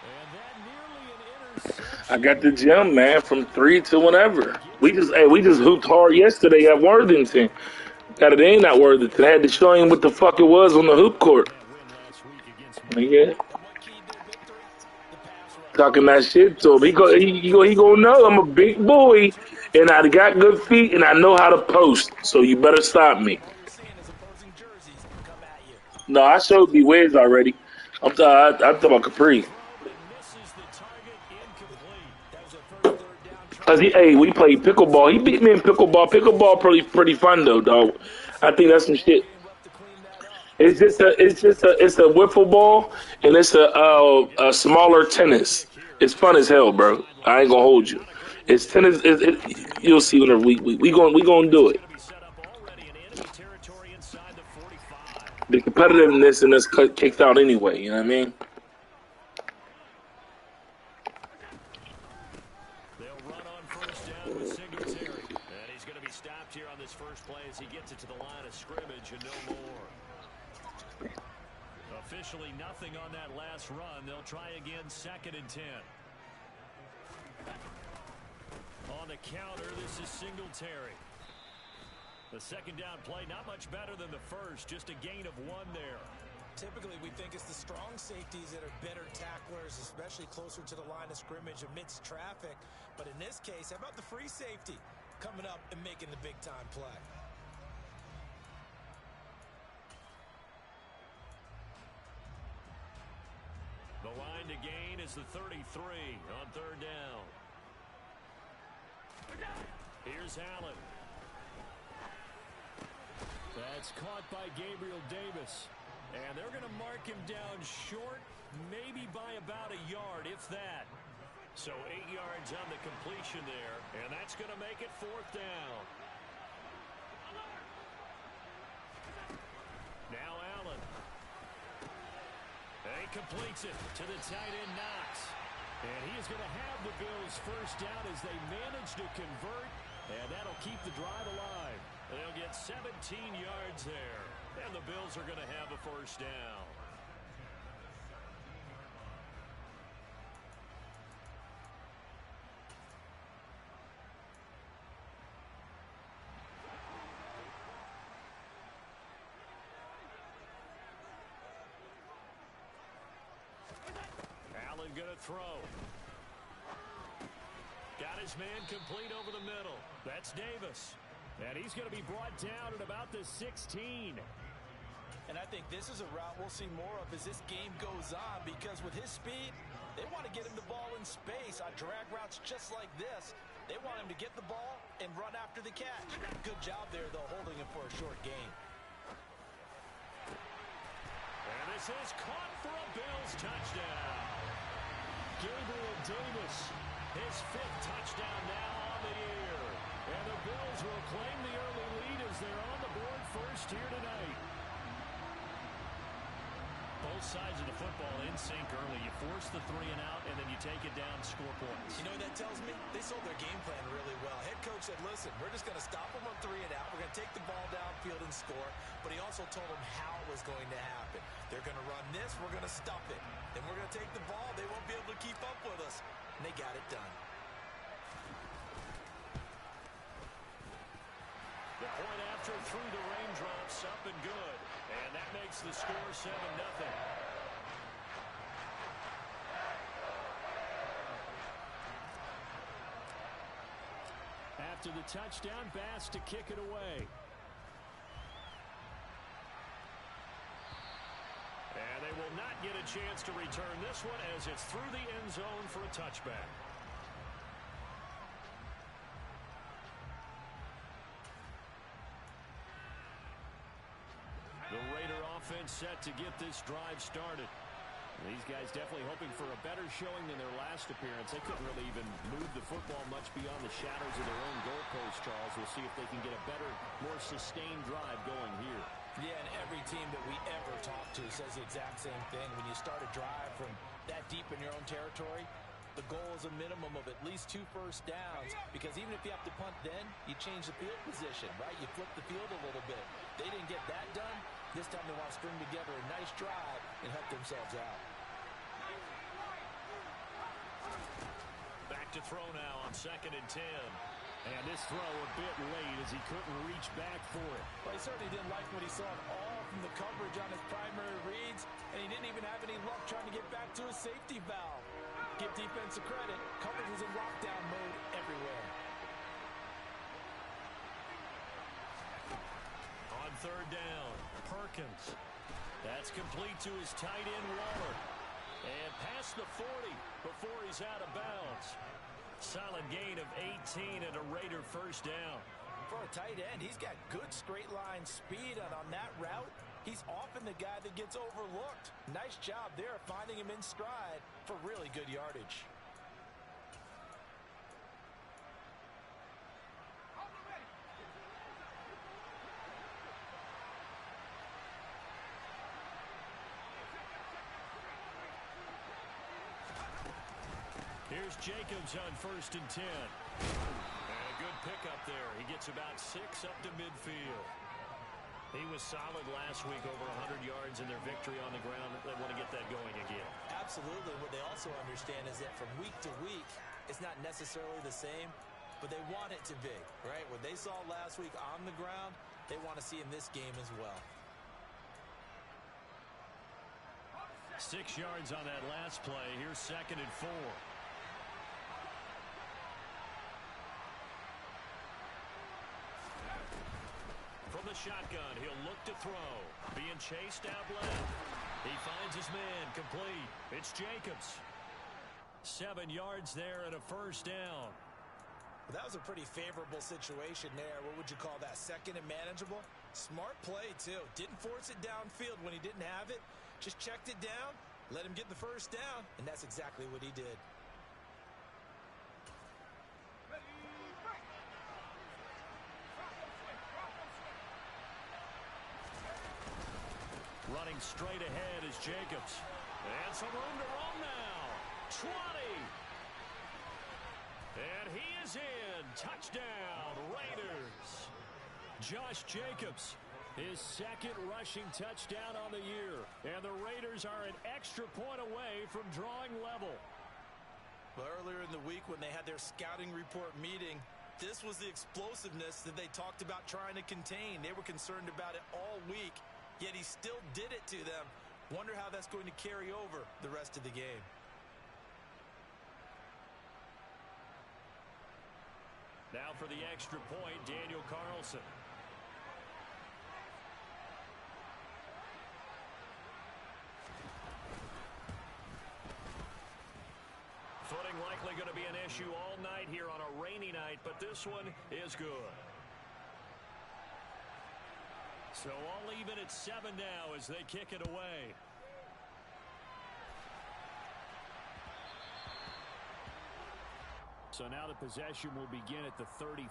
And that nearly an interception. I got the gym, man, from 3 to whenever. We just hooped hard yesterday at Worthington. Got it ain't at Worthington. I had to show him what the fuck it was on the hoop court. That win last week against Nigga, And what keyed their victory? The pass rush. talking that shit to him. He gonna know I'm a big boy, and I got good feet, and I know how to post. So you better stop me. All you're seeing is opposing jerseys come at you. No, I showed B Wiz already. I'm talking about Capri. Throw, but misses the target, incomplete. That was a first third down try. Cause we played pickleball. He beat me in pickleball. Pickleball pretty fun though, dog. I think that's some shit. Game left to clean that up. It's a wiffle ball and it's a smaller tennis. It's fun as hell, bro. I ain't gonna hold you. It's tennis. You'll see whenever we gonna do it. Going to be set up already in enemy territory inside the 45. The competitiveness in this kicked out anyway. You know what I mean? They'll run on first down with Singletary. And he's going to be stopped here on this first play as he gets it to the line of scrimmage and no more. Officially nothing on that last run. They'll try again, 2nd and 10. On the counter, this is Singletary. The second down play, not much better than the first, just a gain of 1 there. Typically, we think it's the strong safeties that are better tacklers, especially closer to the line of scrimmage amidst traffic. But in this case, how about the free safety coming up and making the big-time play? The line to gain is the 33 on 3rd down. Here's Allen. That's caught by Gabriel Davis. And they're going to mark him down short, maybe by about a yard, if that. So 8 yards on the completion there, and that's going to make it 4th down. Now Allen. And he completes it to the tight end, Knox. And he is going to have the Bills first down as they manage to convert, and that'll keep the drive alive. They'll get 17 yards there, and the Bills are going to have a first down. And going to throw. Got his man complete over the middle. That's Davis. And he's going to be brought down at about the 16. And I think this is a route we'll see more of as this game goes on, because with his speed, they want to get him the ball in space on drag routes just like this. They want him to get the ball and run after the catch. Good job there, though, holding him for a short gain. And this is caught for a Bills touchdown. Gabriel Davis, his 5th touchdown now on the year. And the Bills will claim the early lead as they're on the board first here tonight. Both sides of the football in sync early. You force the 3 and out, and then you take it down, score points. You know what that tells me? They sold their game plan really well. Head coach said, listen, we're just going to stop them on 3 and out. We're going to take the ball downfield and score. But he also told them how it was going to happen. They're going to run this. We're going to stop it. Then we're going to take the ball. They won't be able to keep up with us. And they got it done. The point after through the raindrops, up and good. And that makes the score 7-0. After the touchdown, Bass to kick it away. And they will not get a chance to return this one as it's through the end zone for a touchback. The Raider offense set to get this drive started. These guys definitely hoping for a better showing than their last appearance. They couldn't really even move the football much beyond the shadows of their own goalpost, Charles. We'll see if they can get a better, more sustained drive going here. Yeah, and every team that we ever talk to says the exact same thing. When you start a drive from that deep in your own territory, the goal is a minimum of at least 2 first downs, because even if you have to punt then, you change the field position, right? You flip the field a little bit. They didn't get that done. This time they want to string together a nice drive and help themselves out. Back to throw now on 2nd and 10. And this throw a bit late as he couldn't reach back for it. Well, he certainly didn't like what he saw at all from the coverage on his primary reads, and he didn't even have any luck trying to get back to his safety valve. Give defense a credit. Coverage was in lockdown mode everywhere. On 3rd down, Perkins. That's complete to his tight end, Waller. And past the 40 before he's out of bounds. Solid gain of 18 and a Raider first down. For a tight end, he's got good straight line speed, and on that route, he's often the guy that gets overlooked. Nice job there finding him in stride for really good yardage. Here's Jacobs on 1st and 10. And a good pickup there. He gets about 6 up to midfield. He was solid last week, over 100 yards in their victory on the ground. They want to get that going again. Absolutely. What they also understand is that from week to week, it's not necessarily the same, but they want it to be, right? What they saw last week on the ground, they want to see in this game as well. 6 yards on that last play. Here's 2nd and 4. From the shotgun, he'll look to throw. Being chased out left. He finds his man complete. It's Jacobs. 7 yards there and a first down. Well, that was a pretty favorable situation there. What would you call that? 2nd and manageable? Smart play, too. Didn't force it downfield when he didn't have it. Just checked it down, let him get the first down, and that's exactly what he did. Running straight ahead is Jacobs. And some room to roam now. 20. And he is in. Touchdown, Raiders. Josh Jacobs, his 2nd rushing touchdown on the year. And the Raiders are an extra point away from drawing level. Well, earlier in the week when they had their scouting report meeting, this was the explosiveness that they talked about trying to contain. They were concerned about it all week. Yet he still did it to them. Wonder how that's going to carry over the rest of the game. for the extra point, Daniel Carlson. Footing likely going to be an issue all night here on a rainy night, but this one is good. So all even at 7 now as they kick it away. So now the possession will begin at the 35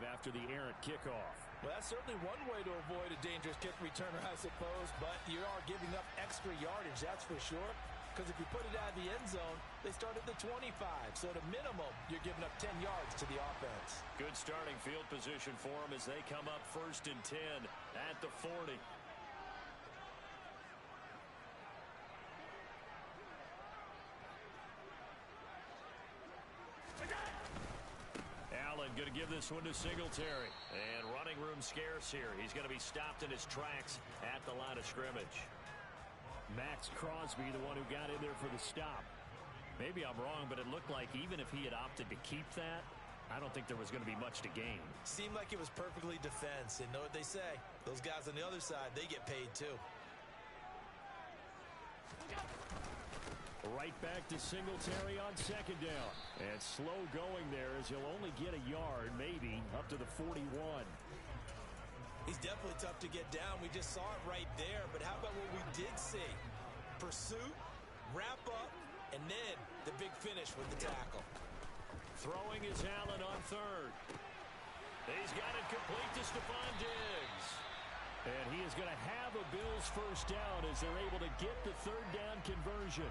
after the errant kickoff. Well, that's certainly one way to avoid a dangerous kick returner, I suppose, but you are giving up extra yardage, that's for sure. Because if you put it out of the end zone, they start at the 25. So at a minimum, you're giving up 10 yards to the offense. Good starting field position for them as they come up 1st and 10 at the 40. Allen going to give this one to Singletary. And running room scarce here. He's going to be stopped in his tracks at the line of scrimmage. Max Crosby, the one who got in there for the stop. Maybe I'm wrong, but it looked like even if he had opted to keep that, I don't think there was going to be much to gain. Seemed like it was perfectly defense. And know what they say? Those guys on the other side, they get paid too. Right back to Singletary on 2nd down. And slow going there as he'll only get a yard, maybe, up to the 41. He's definitely tough to get down. We just saw it right there. But how about what we did see? Pursuit, wrap up, and then the big finish with the tackle. Throwing is Allen on 3rd. He's got it complete to Stephon Diggs. And he is going to have a Bills 1st down as they're able to get the 3rd down conversion.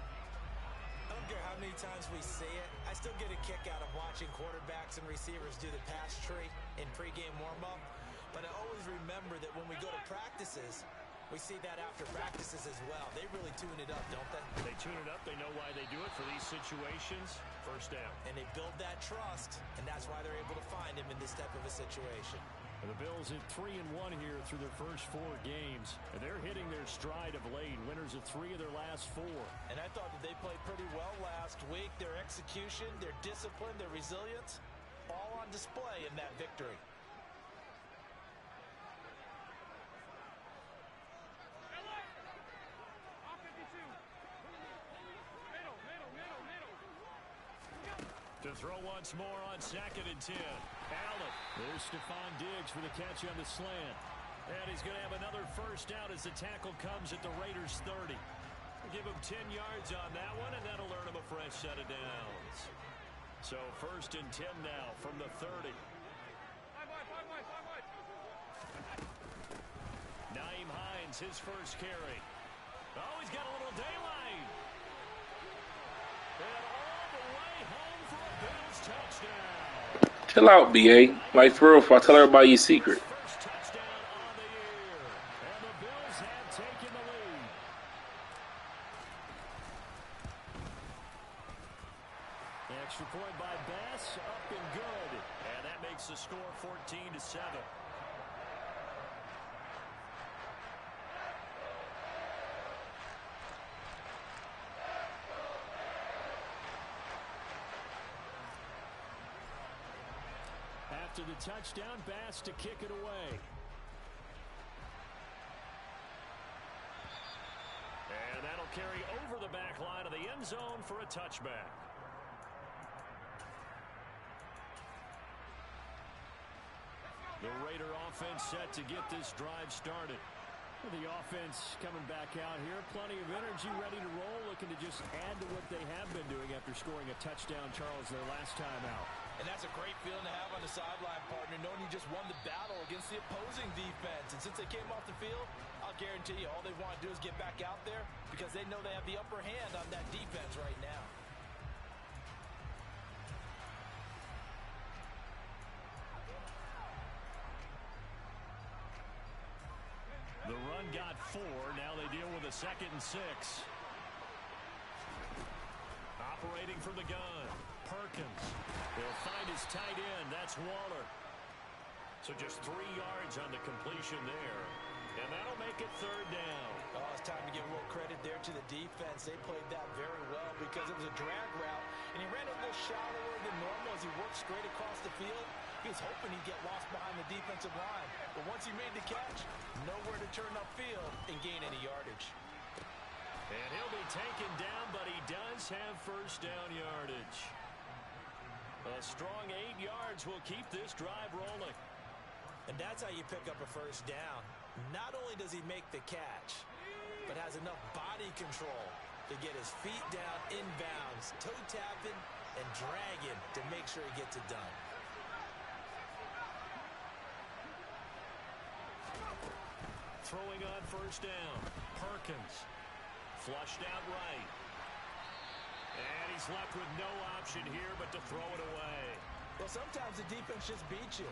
I don't care how many times we see it. I still get a kick out of watching quarterbacks and receivers do the pass tree in pregame warm-up. But I always remember that when we go to practices, we see that after practices as well. They really tune it up, don't they? They tune it up. They know why they do it for these situations. 1st down. And they build that trust, and that's why they're able to find him in this type of a situation. And the Bills at 3-1 here through their first 4 games. And they're hitting their stride of late. Winners of 3 of their last 4. And I thought that they played pretty well last week. Their execution, their discipline, their resilience, all on display in that victory. To throw once more on 2nd and 10. Allen. There's Stephon Diggs for the catch on the slant. And he's going to have another 1st down as the tackle comes at the Raiders' 30. Give him 10 yards on that one, and that'll earn him a fresh set of downs. So 1st and 10 now from the 30. Nyheim Hines, his first carry. Oh, he's got a little daylight. And all the way home for a Bills touchdown. Chill out, BA. Like, for real, if I tell everybody your secret. First touchdown on the year. And the Bills have taken the lead. Extra point by Bass, up and good. And that makes the score 14-7. After the touchdown, Bass to kick it away. And that'll carry over the back line of the end zone for a touchback. The Raider offense set to get this drive started. The offense coming back out here. Plenty of energy, ready to roll, looking to just add to what they have been doing after scoring a touchdown, Charles, their last time out. And that's a great feeling to have on the sideline, partner, knowing you just won the battle against the opposing defense. And since they came off the field, I'll guarantee you all they want to do is get back out there because they know they have the upper hand on that defense right now. The run got 4. Now they deal with a 2nd and 6. Operating from the gun. Perkins. They'll find his tight end. That's Waller. So just 3 yards on the completion there. And that'll make it 3rd down. Oh, it's time to give a little credit there to the defense. They played that very well because it was a drag route. And he ran it a little shallower than normal as he worked straight across the field. He was hoping he'd get lost behind the defensive line. But once he made the catch, nowhere to turn upfield and gain any yardage. And he'll be taken down, but he does have first down yardage. A strong 8 yards will keep this drive rolling. And that's how you pick up a first down. Not only does he make the catch, but has enough body control to get his feet down inbounds, toe tapping and dragging to make sure he gets it done. Throwing on first down. Perkins. Flushed out right. And he's left with no option here but to throw it away. Well, sometimes the defense just beats you.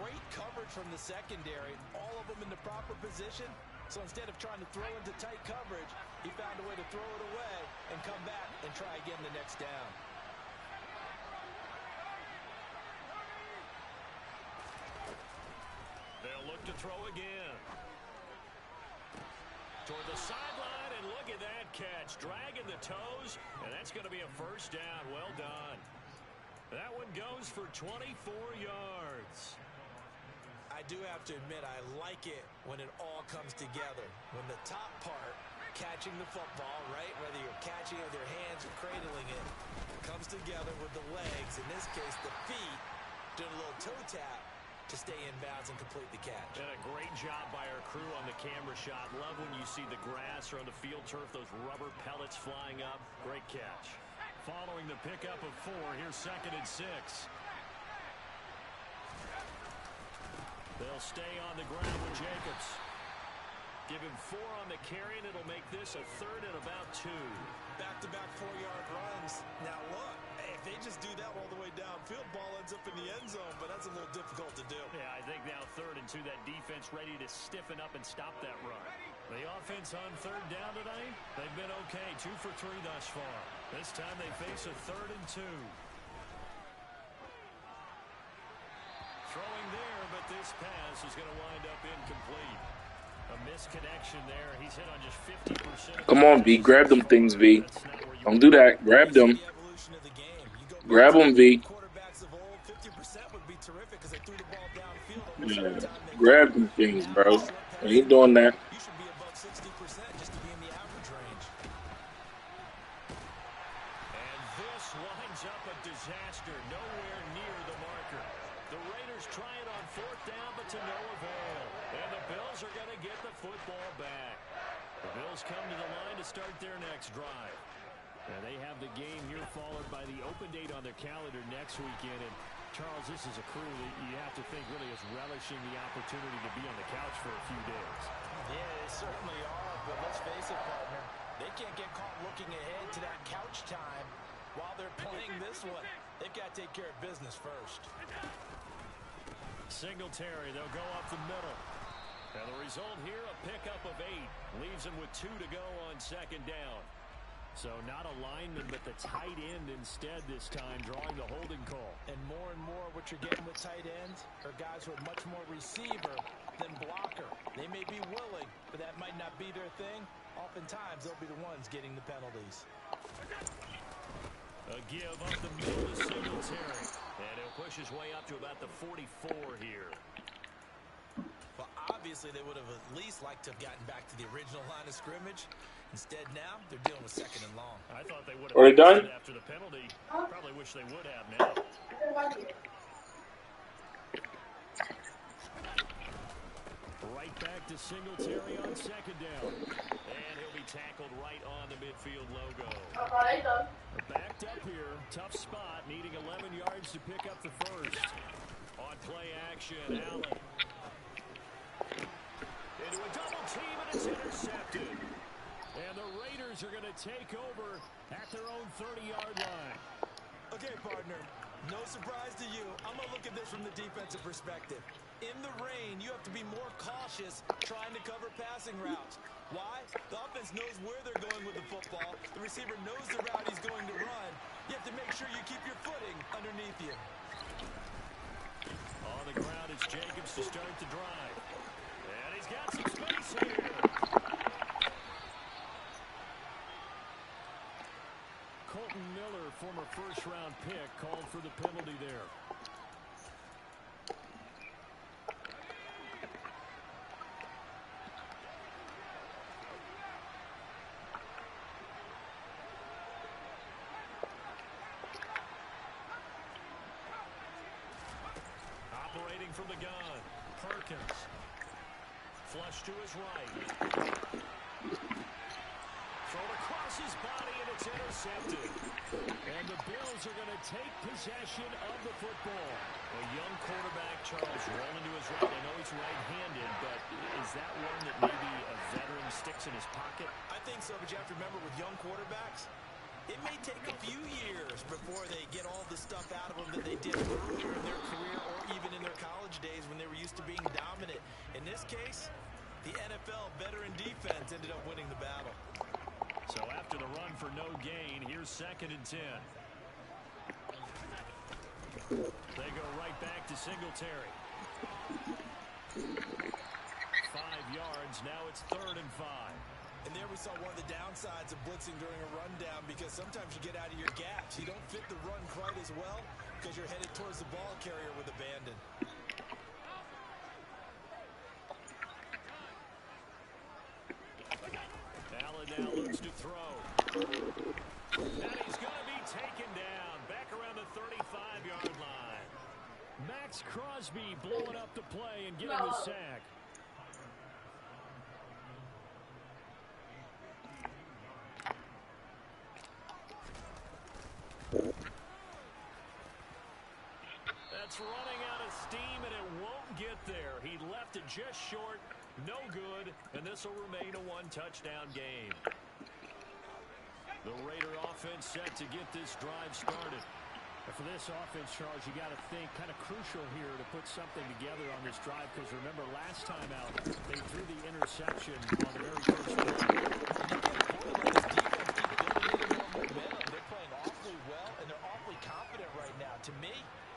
Great coverage from the secondary. All of them in the proper position. So instead of trying to throw into tight coverage, he found a way to throw it away and come back and try again the next down. They'll look to throw again. Toward the sideline, and look at that catch. Dragging the toes, and that's going to be a first down. Well done. That one goes for 24 yards. I do have to admit, I like it when it all comes together. When the top part, catching the football, right, whether you're catching it with your hands or cradling it, comes together with the legs, in this case the feet, doing a little toe tap to stay in bounds and complete the catch. And a great job by our crew on the camera shot. Love when you see the grass or on the field turf, those rubber pellets flying up. Great catch. Following the pickup of 4, here's 2nd and 6. They'll stay on the ground with Jacobs. Give him 4 on the carry, and it'll make this a 3rd and about 2. Back-to-back 4-yard runs. Now look, if they just do that all the way downfield, ball ends up in the end zone, but that's a little difficult to do. Yeah, I think now 3rd and 2, that defense ready to stiffen up and stop that run. The offense on 3rd down tonight, they've been okay, 2 for 3 thus far. This time they face a 3rd and 2. Throwing there, but this pass is going to wind up incomplete. A misconnection there. He's hit on just 50%. Come on, V. Grab them things, V. Don't do that. Grab them. Grab them, V. Yeah. Grab them things, bro. I ain't doing that. You should be above 60% just to be in the average range. And this winds up a disaster. Nowhere near the marker. The Raiders try it on 4th down, but to no avail. And the Bills are going to get the football back. The Bills come to the line to start their next drive. And they have the game here followed by the open date on their calendar next weekend. And Charles, this is a crew that you have to think really is relishing the opportunity to be on the couch for a few days. Yeah, they certainly are, but let's face it, partner. They can't get caught looking ahead to that couch time while they're playing this one. They've got to take care of business first. Singletary, they'll go up the middle. And the result here, a pickup of 8. Leaves them with 2 to go on 2nd down. So not a lineman, but the tight end instead this time, drawing the holding call. And more what you're getting with tight ends are guys who are much more receiver than blocker. They may be willing, but that might not be their thing. Oftentimes, they'll be the ones getting the penalties. A give up the middle to Singletary. And he'll push his way up to about the 44 here. Well, obviously, they would have at least liked to have gotten back to the original line of scrimmage. Instead, now, they're dealing with 2nd and long. I thought they would have Are they done? After the penalty. Probably wish they would have now. Right back to Singletary on 2nd down. And he'll be tackled right on the midfield logo. Backed up here. Tough spot. Needing 11 yards to pick up the first. On play action, Allen. Into a double team, and it's intercepted. And the Raiders are going to take over at their own 30-yard line. Okay, partner, no surprise to you. I'm going to look at this from the defensive perspective. In the rain, you have to be more cautious trying to cover passing routes. Why? The offense knows where they're going with the football. The receiver knows the route he's going to run. You have to make sure you keep your footing underneath you. On the ground, it's Jacobs to start the drive. And he's got some space here. Colton Miller, former first-round pick, called for the penalty there. Throwing from the gun. Perkins. Flush to his right. Thrown across his body, and it's intercepted. And the Bills are going to take possession of the football. A young quarterback, Charles, rolling to his right. I know he's right-handed, but is that one that maybe a veteran sticks in his pocket? I think so, but you have to remember with young quarterbacks, it may take a few years before they get all the stuff out of them that they did earlier in their career or even in their college days when they were used to being dominant. In this case, the NFL veteran defense ended up winning the battle. So after the run for no gain, here's 2nd and 10. They go right back to Singletary. 5 yards. Now it's 3rd and 5. And there we saw one of the downsides of blitzing during a rundown, because sometimes you get out of your gaps. You don't fit the run quite as well because you're headed towards the ball carrier with abandon. Allen now looks to throw. And he's going to be taken down back around the 35-yard line. Max Crosby blowing up the play and getting the sack. That's running out of steam, and it won't get there. He left it just short, no good, and this will remain a one-touchdown game. The Raider offense set to get this drive started. And for this offense, Charles, you got to think kind of crucial here to put something together on this drive, because remember last time out, they threw the interception on the very first play. They're playing awfully well, and they're awfully confident right now. To me,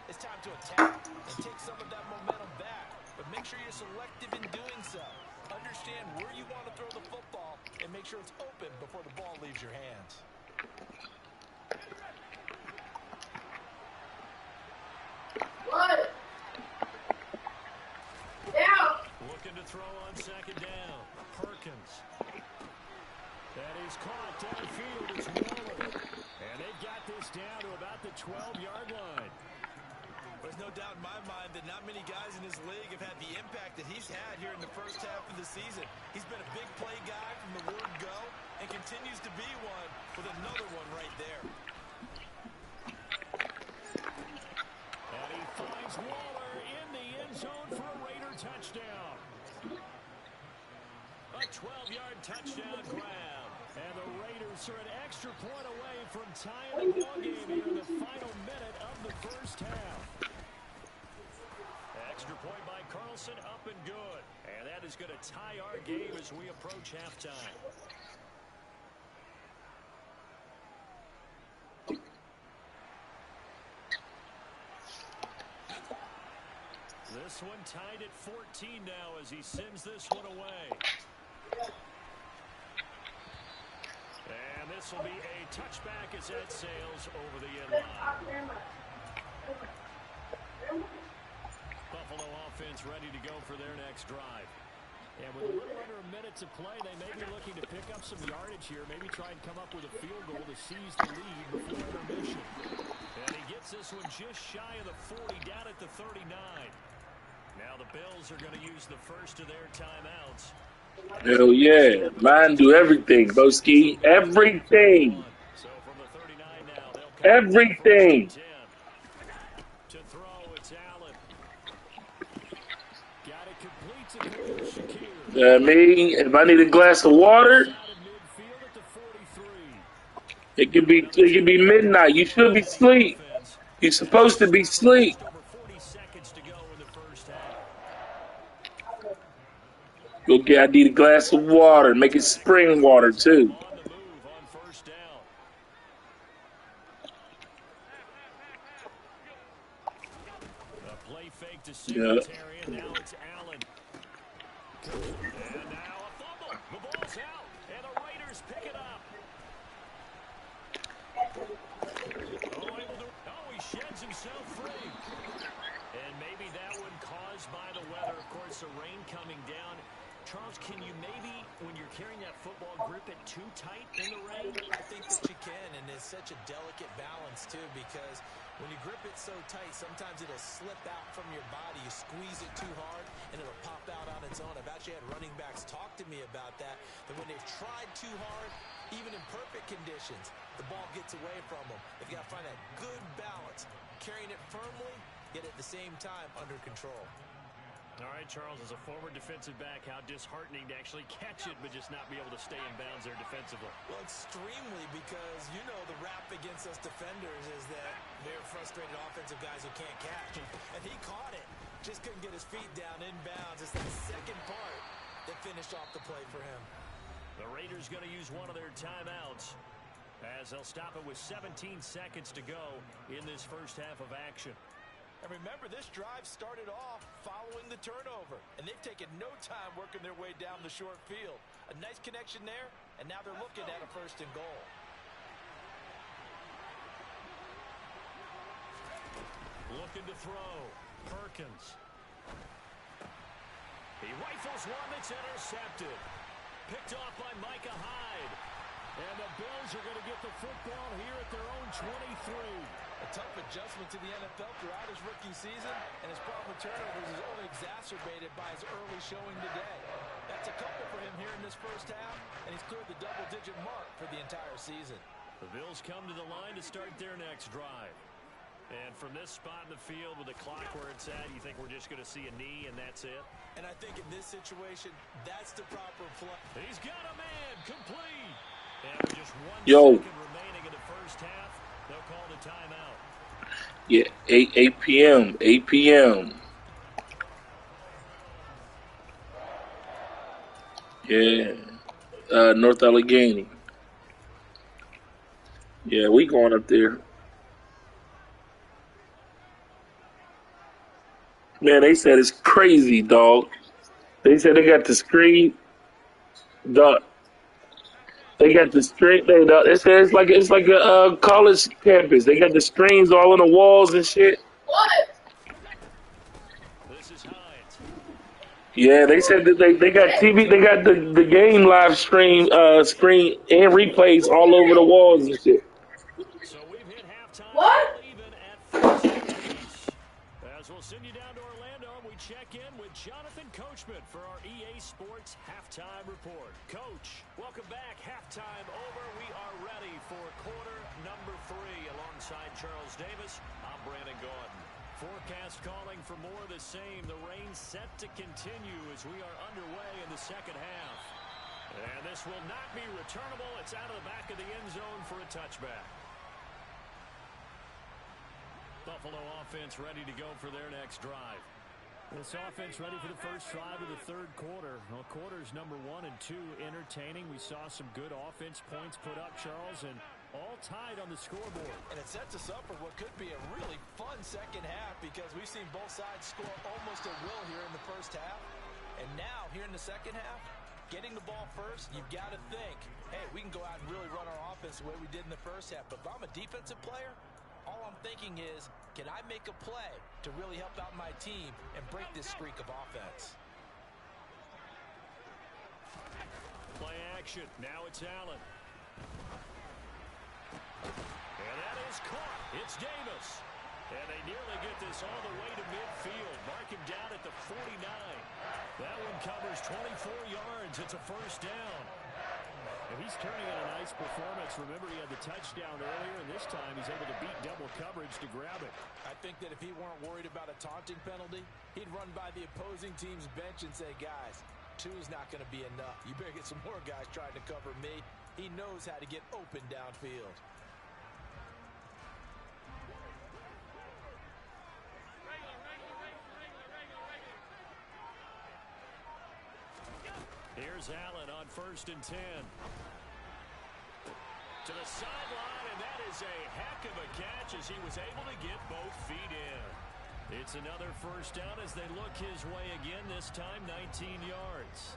it's time to attack and take some of that momentum back. But make sure you're selective in doing so. Understand where you want to throw the football and make sure it's open before the ball leaves your hands. What? Down. Looking to throw on 2nd down. Perkins. That is caught downfield. It's Waller. And they've got this down to about the 12-yard line. There's no doubt in my mind that not many guys in this league have had the impact that he's had here in the first half of the season. He's been a big play guy from the word go and continues to be one with another one right there. And he finds Waller in the end zone for a Raider touchdown. A 12-yard touchdown grab. And the Raiders are an extra point away from tying the ball game here in the final minute of the first half. Extra point by Carlson, up and good. And that is going to tie our game as we approach halftime. This one tied at 14 now as he sends this one away. And this will be a touchback as that sails over the end line. Buffalo offense ready to go for their next drive. And with a little under a minute to play, they may be looking to pick up some yardage here, maybe try and come up with a field goal to seize the lead before intermission. And he gets this one just shy of the 40, down at the 39. Now the Bills are going to use the first of their timeouts. Hell yeah. Mine do everything, Boski. Everything. So from the 39 now, they'll come Everything. to throw, it's Allen. Got it complete to Shakir. Me, if I need a glass of water, it could be midnight. You should be asleep. You're supposed to be asleep. Go get, I need a glass of water. Make it spring water, too. Yeah. And now it's Allen. And now a fumble. The ball's out. And the Raiders pick it up. He sheds himself free. And maybe that one caused by the weather. Of course, the rain coming down. Charles, can you maybe, when you're carrying that football, grip it too tight in the rain? I think that you can, and it's such a delicate balance, too, because when you grip it so tight, sometimes it'll slip out from your body. You squeeze it too hard, and it'll pop out on its own. I've actually had running backs talk to me about that when they've tried too hard, even in perfect conditions, the ball gets away from them. They've got to find that good balance, carrying it firmly, yet at the same time under control. All right, Charles, as a former defensive back, how disheartening to actually catch it but just not be able to stay in bounds there defensively. Well, extremely, because, you know, the rap against us defenders is that they're frustrated offensive guys who can't catch. And he caught it. Just couldn't get his feet down in bounds. It's the second part that finished off the play for him. The Raiders going to use one of their timeouts as they'll stop it with 17 seconds to go in this first half of action. And remember, this drive started off following the turnover, and they've taken no time working their way down the short field. A nice connection there, and now they're looking at a 1st and goal. Looking to throw. Perkins. He rifles one that's intercepted. Picked off by Micah Hyde. And the Bills are going to get the football here at their own 23. A tough adjustment to the NFL throughout his rookie season, and his problem with turnovers is only exacerbated by his early showing today. That's a couple for him here in this first half, and he's cleared the double-digit mark for the entire season. The Bills come to the line to start their next drive. And from this spot in the field with the clock where it's at, you think we're just going to see a knee and that's it? And I think in this situation, that's the proper play. He's got a man complete. And with just 1 second remaining in the first half, they'll call the timeout. Yeah, 8 p.m. 8 p.m. Yeah, North Allegheny. Yeah, we going up there. Man, they said it's crazy, dog. They said they got the screen, dog. They got the screen. They said it's like a college campus. They got the screens all on the walls and shit. What? This is Hines. Yeah, they said that they got TV. They got the game live stream screen and replays all over the walls and shit. So we've hit halftime. What? Even at 14 apiece. As we'll send you down to Orlando, we check in with Jonathan Coachman for our EA Sports Halftime Report. Coach, welcome back. Halftime over. We are ready for quarter number 3. Alongside Charles Davis, I'm Brandon Gordon. Forecast calling for more of the same. The rain set to continue as we are underway in the second half. And this will not be returnable. It's out of the back of the end zone for a touchback. Buffalo offense ready to go for their next drive. This offense ready for the first drive of the third quarter. Well, quarters number 1 and 2 entertaining. We saw some good offense points put up, Charles, and all tied on the scoreboard. And it sets us up for what could be a really fun second half because we've seen both sides score almost at will here in the first half. And now, here in the second half, getting the ball first, you've got to think, hey, we can go out and really run our offense the way we did in the first half. But if I'm a defensive player, all I'm thinking is, can I make a play to really help out my team and break this streak of offense? Play action. Now it's Allen. And that is caught. It's Davis. And they nearly get this all the way to midfield. Mark him down at the 49. That one covers 24 yards. It's a first down. And he's turning in a nice performance. Remember, he had the touchdown earlier, and this time he's able to beat double coverage to grab it. I think that if he weren't worried about a taunting penalty, he'd run by the opposing team's bench and say, guys, 2 is not going to be enough. You better get some more guys trying to cover me. He knows how to get open downfield. Here's Allen on 1st and 10. To the sideline, and that is a heck of a catch as he was able to get both feet in. It's another first down as they look his way again, this time 19 yards.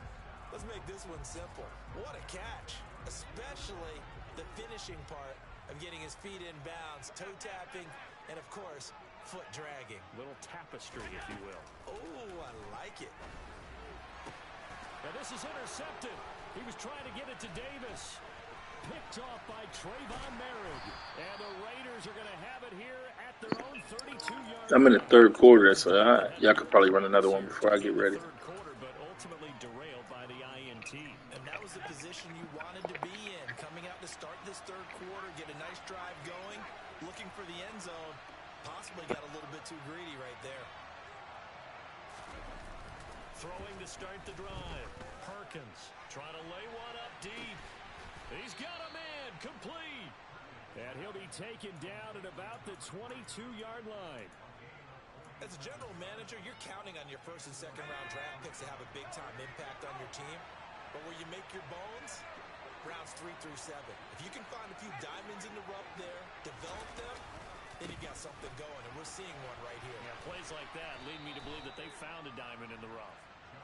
Let's make this one simple. What a catch, especially the finishing part of getting his feet in bounds, toe tapping, and of course, foot dragging. Little tapestry, if you will. Oh, I like it. And this is intercepted. He was trying to get it to Davis. Picked off by Trayvon Merritt. And the Raiders are going to have it here at their own 32-yard line. I'm in the third quarter, so y'all could probably run another one before I get ready. Third quarter, but ultimately derailed by the INT. And that was the position you wanted to be in. Coming out to start this third quarter, get a nice drive going, looking for the end zone. Possibly got a little bit too greedy right there. Throwing to start the drive. Perkins trying to lay one up deep. He's got a man complete. And he'll be taken down at about the 22-yard line. As a general manager, you're counting on your first and second round draft picks to have a big-time impact on your team. But where you make your bones, rounds 3 through 7. If you can find a few diamonds in the rough there, develop them, then you've got something going, and we're seeing one right here. Yeah, plays like that lead me to believe that they found a diamond in the rough.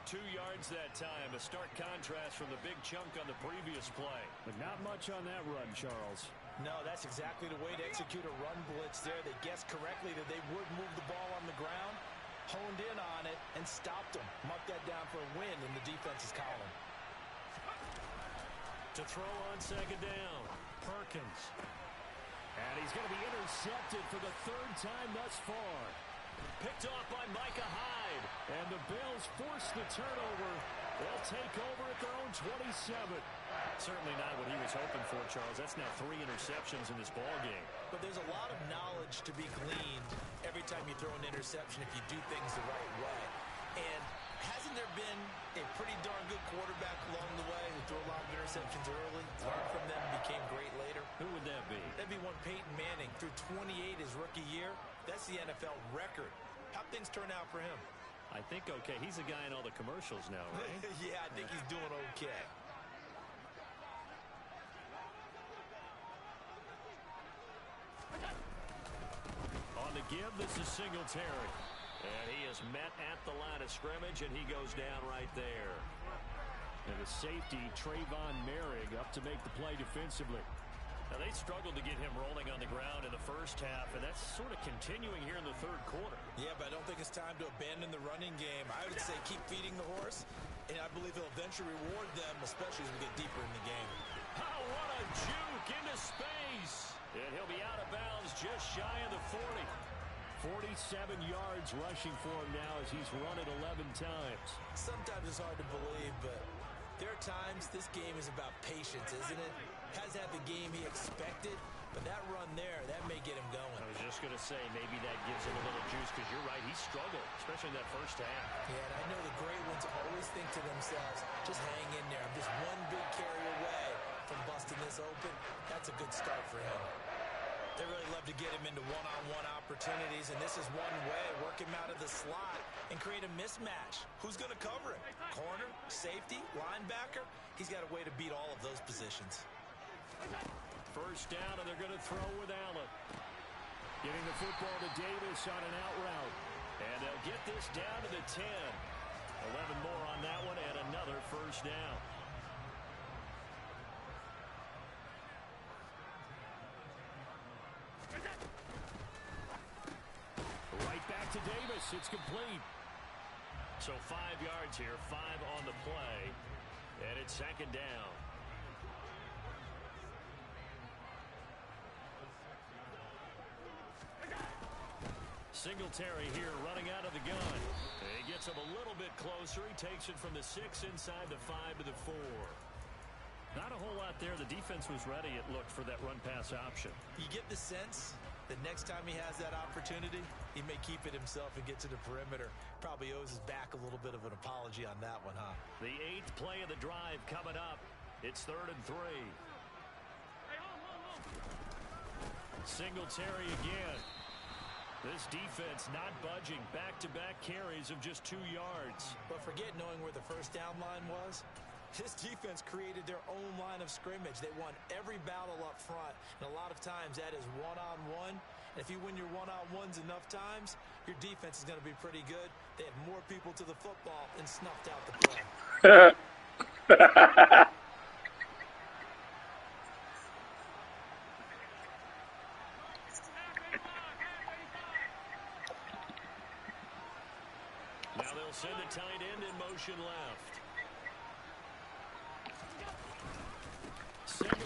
2 yards that time, a stark contrast from the big chunk on the previous play. But not much on that run, Charles. No, that's exactly the way to execute a run blitz there. They guessed correctly that they would move the ball on the ground, honed in on it, and stopped them. Mark that down for a win in the defense's column. To throw on second down, Perkins. And he's going to be intercepted for the third time thus far. Picked off by Micah Hyde. And the Bills force the turnover. They'll take over at their own 27. Certainly not what he was hoping for, Charles. That's now 3 interceptions in this ballgame. But there's a lot of knowledge to be gleaned every time you throw an interception if you do things the right way. And hasn't there been a pretty darn good quarterback along the way who threw a lot of interceptions early, learned from them, became great later? Who would that be? That'd be one Peyton Manning. Threw 28 his rookie year. That's the NFL record. How'd things turn out for him? I think okay. He's a guy in all the commercials now, right? Yeah, I think he's doing okay. On the give, this is Singletary. And he is met at the line of scrimmage, and he goes down right there. And the safety, Trayvon Merritt, up to make the play defensively. Now, they struggled to get him rolling on the ground in the first half, and that's sort of continuing here in the third quarter. Yeah, but I don't think it's time to abandon the running game. I would say keep feeding the horse, and I believe he'll eventually reward them, especially as we get deeper in the game. Oh, what a juke into space. And he'll be out of bounds just shy of the 40. 47 yards rushing for him now as he's run it 11 times. Sometimes it's hard to believe, but there are times this game is about patience, isn't it? Has had the game he expected, but that run there, that may get him going. I was just going to say, maybe that gives him a little juice, because you're right, he struggled, especially in that first half. Yeah, and I know the great ones always think to themselves, just hang in there. I'm just one big carry away from busting this open. That's a good start for him. They really love to get him into one-on-one opportunities, and this is one way, work him out of the slot and create a mismatch. Who's going to cover him? Corner, safety, linebacker? He's got a way to beat all of those positions. First down, and they're going to throw with Allen. Getting the football to Davis on an out route. And they'll get this down to the 10. 11 more on that one, and another first down. Right back to Davis. It's complete. So 5 yards here, 5 on the play. And it's second down. Singletary here running out of the gun. He gets him a little bit closer. He takes it from the 6 inside the 5 to the 4. Not a whole lot there. The defense was ready, it looked, for that run-pass option. You get the sense that next time he has that opportunity, he may keep it himself and get to the perimeter. Probably owes his back a little bit of an apology on that one, huh? The 8th play of the drive coming up. It's 3rd and 3. Singletary again. This defense not budging. Back-to-back carries of just 2 yards. But forget knowing where the first down line was. This defense created their own line of scrimmage. They won every battle up front. And a lot of times that is one-on-one. And if you win your one-on-ones enough times, your defense is going to be pretty good. They had more people to the football and snuffed out the play. Now they'll send the tight end in motion left.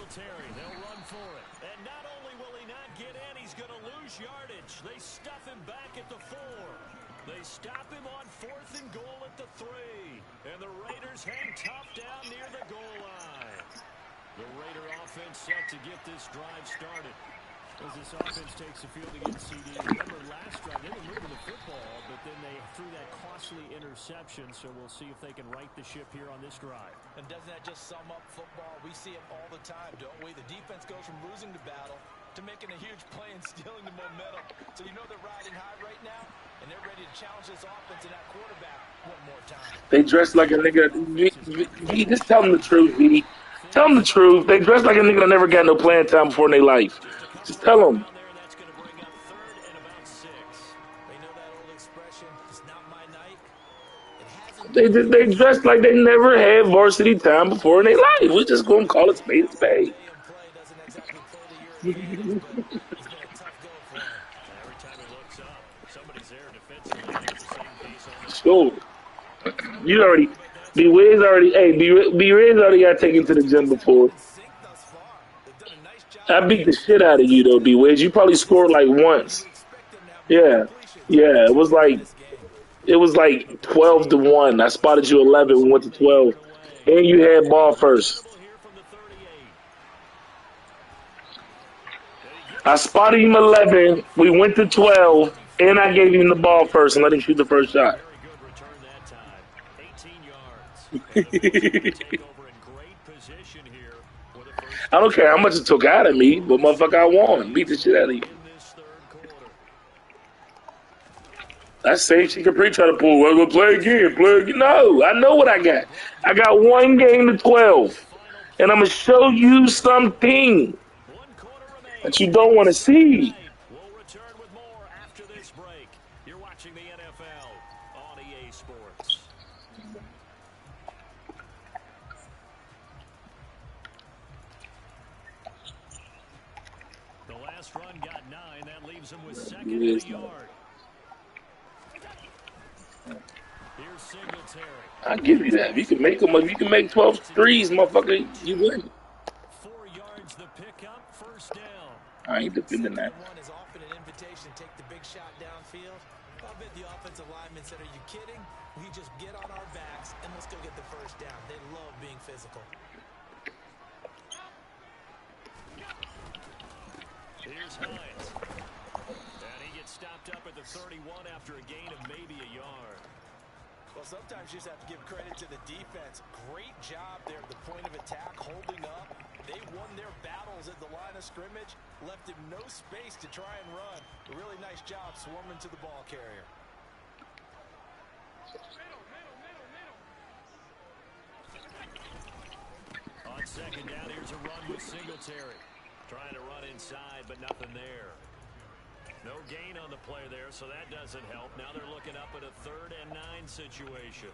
Singletary. They'll run for it. And not only will he not get in, he's going to lose yardage. They stuff him back at the 4. They stop him on 4th and goal at the 3. And the Raiders hang tough down near the goal line. The Raider offense set to get this drive started. As this offense takes the field against CD, remember last drive they were moving the football, but then they threw that costly interception, so we'll see if they can right the ship here on this drive. And doesn't that just sum up football? We see it all the time, don't we? The defense goes from losing the battle to making a huge play and stealing the momentum. So you know they're riding high right now, and they're ready to challenge this offense and that quarterback one more time. They dress like a nigga. V, just tell them the truth, V. Tell them the truth. They dress like a nigga that never got no playing time before in their life. Just tell them. That's going to bring up 3rd and about 6. They know that old expression, it's not my night. It hasn't. They dress like they never had varsity time before in their life. We just gonna call it spade a spade. Doesn't exactly play to your advantage, but it's been a tough go for him. Every time he looks up, somebody's there defensively at the same pace on the Sure. You already, B-Wiz already, hey, B-Wiz already got taken to the gym before. I beat the shit out of you, though, B-Wiz. You probably scored like once. Yeah. Yeah, it was like 12-1. I spotted you 11. We went to 12. And you had ball first. I spotted him 11. We went to 12. And I gave him the ball first and let him shoot the first shot. I don't care how much it took out of me, but motherfucker, I won. Beat the shit out of you. That same shit Capri try to pull. Well, we'll play again. Play again. No, I know what I got. I got 1 game to 12. And I'm going to show you something that you don't want to see. We'll return with more after this break. You're watching the NFL on EA Sports. The last run got 9. That leaves him with 2nd and a yard. Here's Singletary. I'll give you that. If you can make them, if you can make 12 threes, motherfucker, you win. 4 yards the pickup, 1st down. I ain't defending that. One is often an invitation to take the big shot downfield. I bet the offensive linemen said, "Are you kidding? We just get on our backs and let's go get the 1st down." They love being physical. Here's Hines. And he gets stopped up at the 31 after a gain of maybe a yard. Well, sometimes you just have to give credit to the defense. Great job there at the point of attack, holding up. They won their battles at the line of scrimmage, left him no space to try and run. A really nice job swarming to the ball carrier. On 2nd down, here's a run with Singletary. Trying to run inside, but nothing there. No gain on the play there, so that doesn't help. Now they're looking up at a 3rd and 9 situation.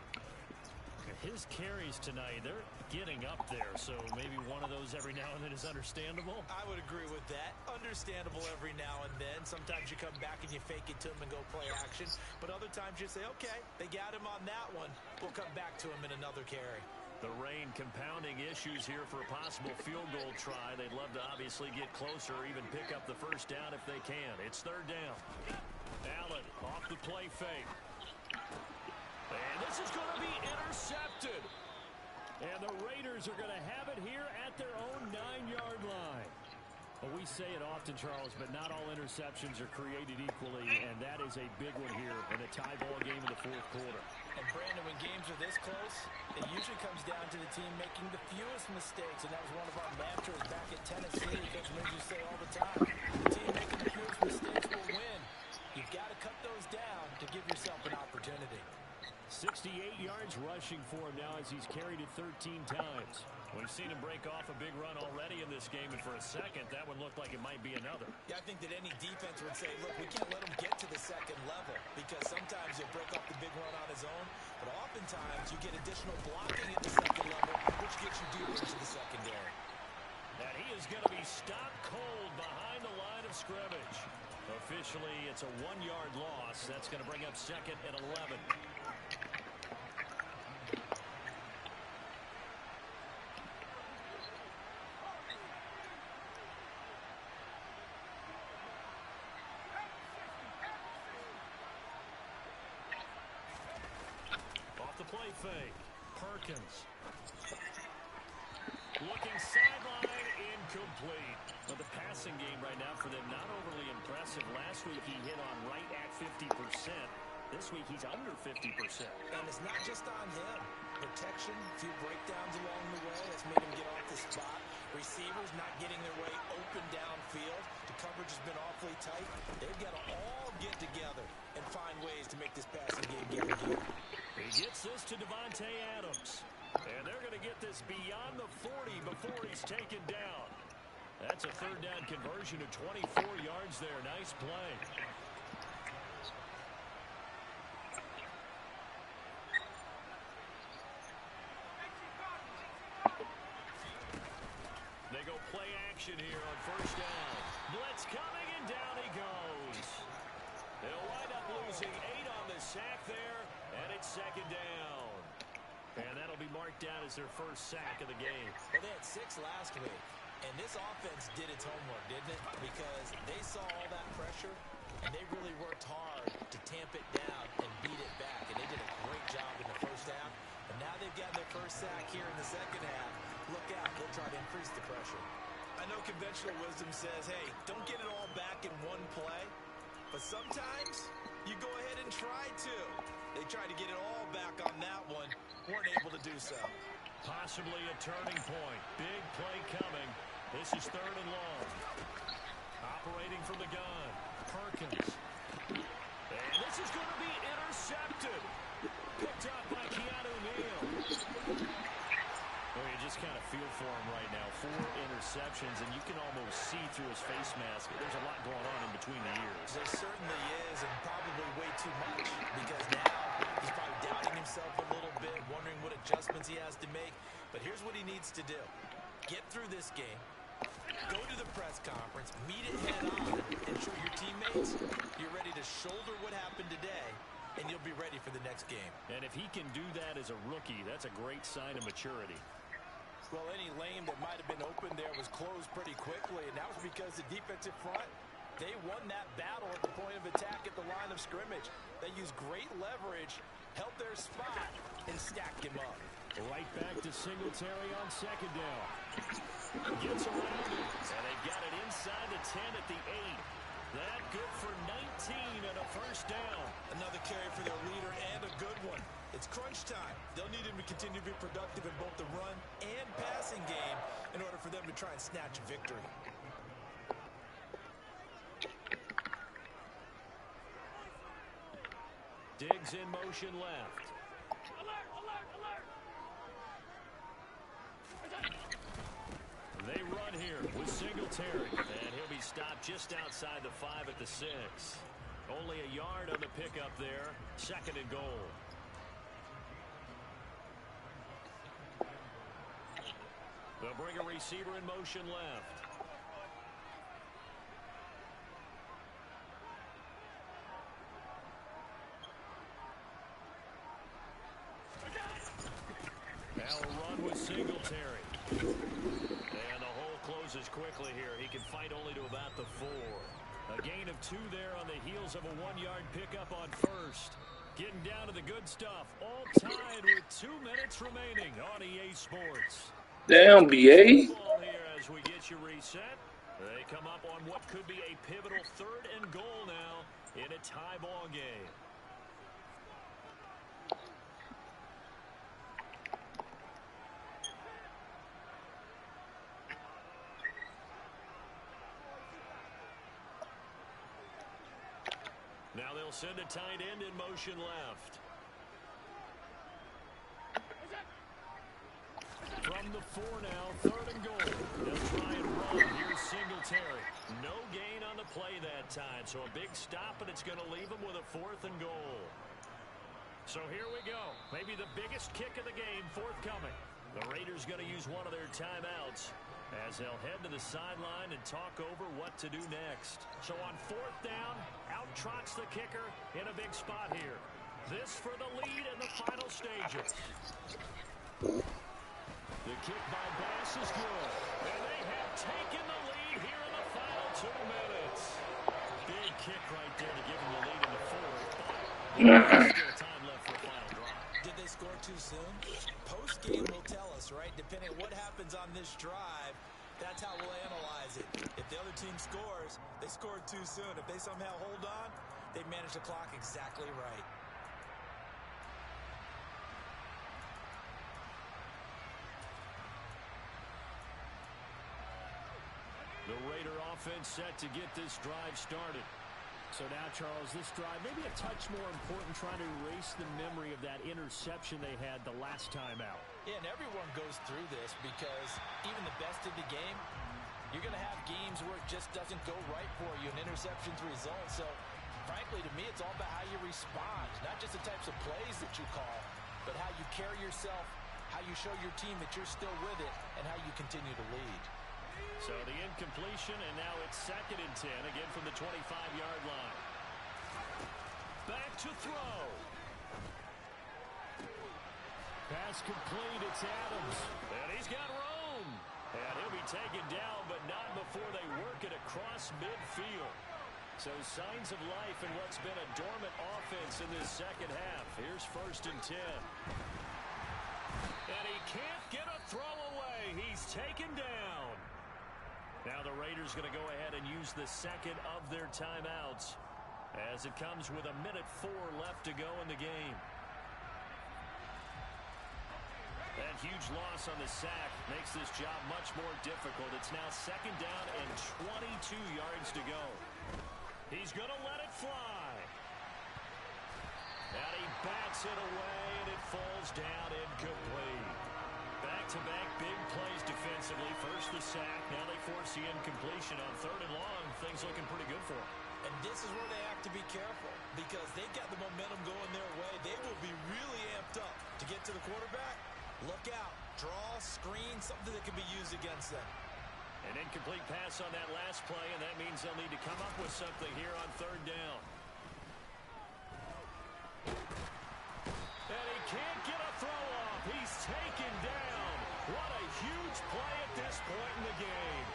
His carries tonight, they're getting up there, so maybe one of those every now and then is understandable. I would agree with that. Understandable every now and then. Sometimes you come back and you fake it to him and go play action. But other times you say, okay, they got him on that one. We'll come back to him in another carry. The rain compounding issues here for a possible field goal try. They'd love to obviously get closer or even pick up the 1st down if they can. It's 3rd down. Allen off the play fake. And this is going to be intercepted. And the Raiders are going to have it here at their own 9-yard line. Well, we say it often, Charles, but not all interceptions are created equally, and that is a big one here in a tie ball game in the 4th quarter. And Brandon, when games are this close, it usually comes down to the team making the fewest mistakes, and that was one of our mantras back at Tennessee. Coach Minge say all the time, the team making the fewest mistakes will win. You've got to cut those down to give yourself an opportunity. 68 yards rushing for him now as he's carried it 13 times. We've seen him break off a big run already in this game, and for a second, that one looked like it might be another. Yeah, I think that any defense would say, look, we can't let him get to the 2nd level because sometimes he'll break off the big run on his own, but oftentimes you get additional blocking at the 2nd level, which gets you deeper into the secondary. And he is going to be stopped cold behind the line of scrimmage. Officially, it's a 1-yard loss. That's going to bring up 2nd and 11. the play fake. Perkins. Looking sideline, incomplete. But the passing game right now for them, not overly impressive. Last week he hit on right at 50%. This week he's under 50%. And it's not just on him. Protection, a few breakdowns along the way. That's made him get off the spot. Receivers not getting their way open downfield. The coverage has been awfully tight. They've got to all get together and find ways to make this passing game get again. He gets this to Devontae Adams. And they're going to get this beyond the 40 before he's taken down. That's a third down conversion of 24 yards there. Nice play. They go play action here on first down. Blitz coming, and down he goes. They'll wind up losing 8 on the sack there, and it's second down. And that'll be marked down as their first sack of the game. Well, they had 6 last week, and this offense did its homework, didn't it? Because they saw all that pressure, and they really worked hard to tamp it down and beat it back. And they did a great job in the first half. And now they've gotten their first sack here in the second half. Look out, they'll try to increase the pressure. I know conventional wisdom says, hey, don't get it all back in one play. But sometimes you go ahead and try to. They tried to get it all back on that one. Weren't able to do so. Possibly a turning point. Big play coming. This is third and long. Operating from the gun. Perkins. And this is going to be intercepted. Picked up by Keanu Neal. Oh, you just kind of feel for him right now. 4 interceptions, and you can almost see through his face mask. There's a lot going on in between the ears. There certainly is, and probably way too much, because now he's probably doubting himself a little bit, wondering what adjustments he has to make. But here's what he needs to do. Get through this game, go to the press conference, meet it head on, and show your teammates you're ready to shoulder what happened today, and you'll be ready for the next game. And if he can do that as a rookie, that's a great sign of maturity. Well, any lane that might have been open there was closed pretty quickly, and that was because the defensive front, they won that battle at the point of attack at the line of scrimmage. They used great leverage, held their spot, and stacked him up. Right back to Singletary on second down. Gets around it, and they've got it inside the 10 at the 8. That good for 19 and a first down. Another carry for their leader and a good one. It's crunch time. They'll need him to continue to be productive in both the run and passing game in order for them to try and snatch a victory. Diggs in motion left. Alert, alert, alert! They run here with Singletary, and he'll be stopped just outside the 5 at the 6. Only a yard on the pickup there. Second and goal. They'll bring a receiver in motion left. Now a run with Singletary. And the hole closes quickly here. He can fight only to about the 4. A gain of 2 there on the heels of a 1-yard pickup on first. Getting down to the good stuff. All tied with 2 minutes remaining on EA Sports. Damn, BA. Here as we get you reset. They come up on what could be a pivotal 3rd and goal now in a tie ball game. Now they'll send a tight end in motion left. From the 4 now, 3rd and goal. They'll try and run. Here's Singletary. No gain on the play that time, so a big stop, and it's going to leave them with a 4th and goal. So here we go. Maybe the biggest kick of the game forthcoming. The Raiders going to use one of their timeouts as they'll head to the sideline and talk over what to do next. So on 4th down, out trots the kicker in a big spot here. This for the lead in the final stages. The kick by Bass is good. And they have taken the lead here in the final 2 minutes. Big kick right there to give them the lead in the 4th. But still time left for a final drive. Did they score too soon? Post-game will tell us, right? Depending on what happens on this drive, that's how we'll analyze it. If the other team scores, they scored too soon. If they somehow hold on, they manage the clock exactly right. The Raider offense set to get this drive started. So now, Charles, this drive maybe a touch more important, trying to erase the memory of that interception they had the last time out. Yeah, and everyone goes through this because even the best of the game, you're going to have games where it just doesn't go right for you, and interceptions result. So, frankly, to me, it's all about how you respond, not just the types of plays that you call, but how you carry yourself, how you show your team that you're still with it, and how you continue to lead. So the incompletion, and now it's 2nd and 10, again from the 25-yard line. Back to throw. Pass complete, it's Adams. And he's got room. And he'll be taken down, but not before they work it across midfield. So signs of life in what's been a dormant offense in this second half. Here's 1st and 10. And he can't get a throw away. He's taken down. Now the Raiders going to go ahead and use the second of their timeouts as it comes with 1:04 left to go in the game. That huge loss on the sack makes this job much more difficult. It's now 2nd down and 22 yards to go. He's going to let it fly. And he bats it away, and it falls down incomplete. Back-to-back big plays defensively. First the sack. Now they force the incompletion on 3rd and long. Things looking pretty good for them. And this is where they have to be careful because they've got the momentum going their way. They will be really amped up to get to the quarterback. Look out. Draw, screen, something that can be used against them. An incomplete pass on that last play, and that means they'll need to come up with something here on 3rd down. And he can't get a throw off. He's taken down. What a huge play at this point in the game.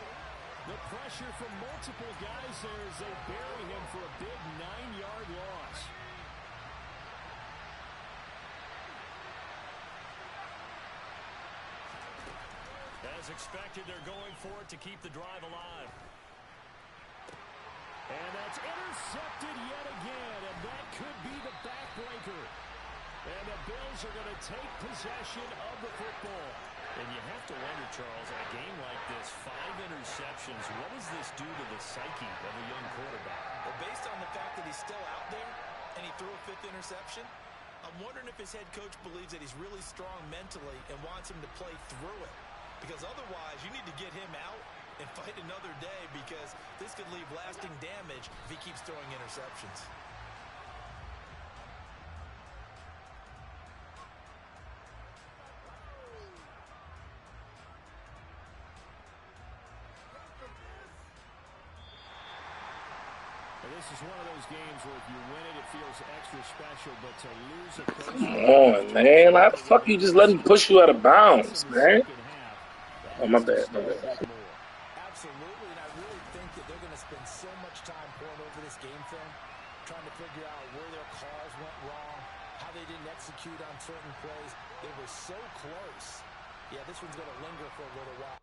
The pressure from multiple guys there as they bury him for a big 9-yard loss. As expected, they're going for it to keep the drive alive. And that's intercepted yet again, and that could be the backbreaker. And the Bills are going to take possession of the football. And you have to wonder, Charles, in a game like this, 5 interceptions, what does this do to the psyche of a young quarterback? Well, based on the fact that he's still out there and he threw a 5th interception, I'm wondering if his head coach believes that he's really strong mentally and wants him to play through it. Because otherwise, you need to get him out and fight another day because this could leave lasting damage if he keeps throwing interceptions. This is one of those games where if you win it, it feels extra special, but to lose a close Come on, man. How the fuck you just let him push you out of bounds, man? Oh, my bad. Absolutely, and I really think that they're going to spend so much time pouring over this game film, trying to figure out where their calls went wrong, how they didn't execute on certain plays. They were so close. Yeah, this one's going to linger for a little while.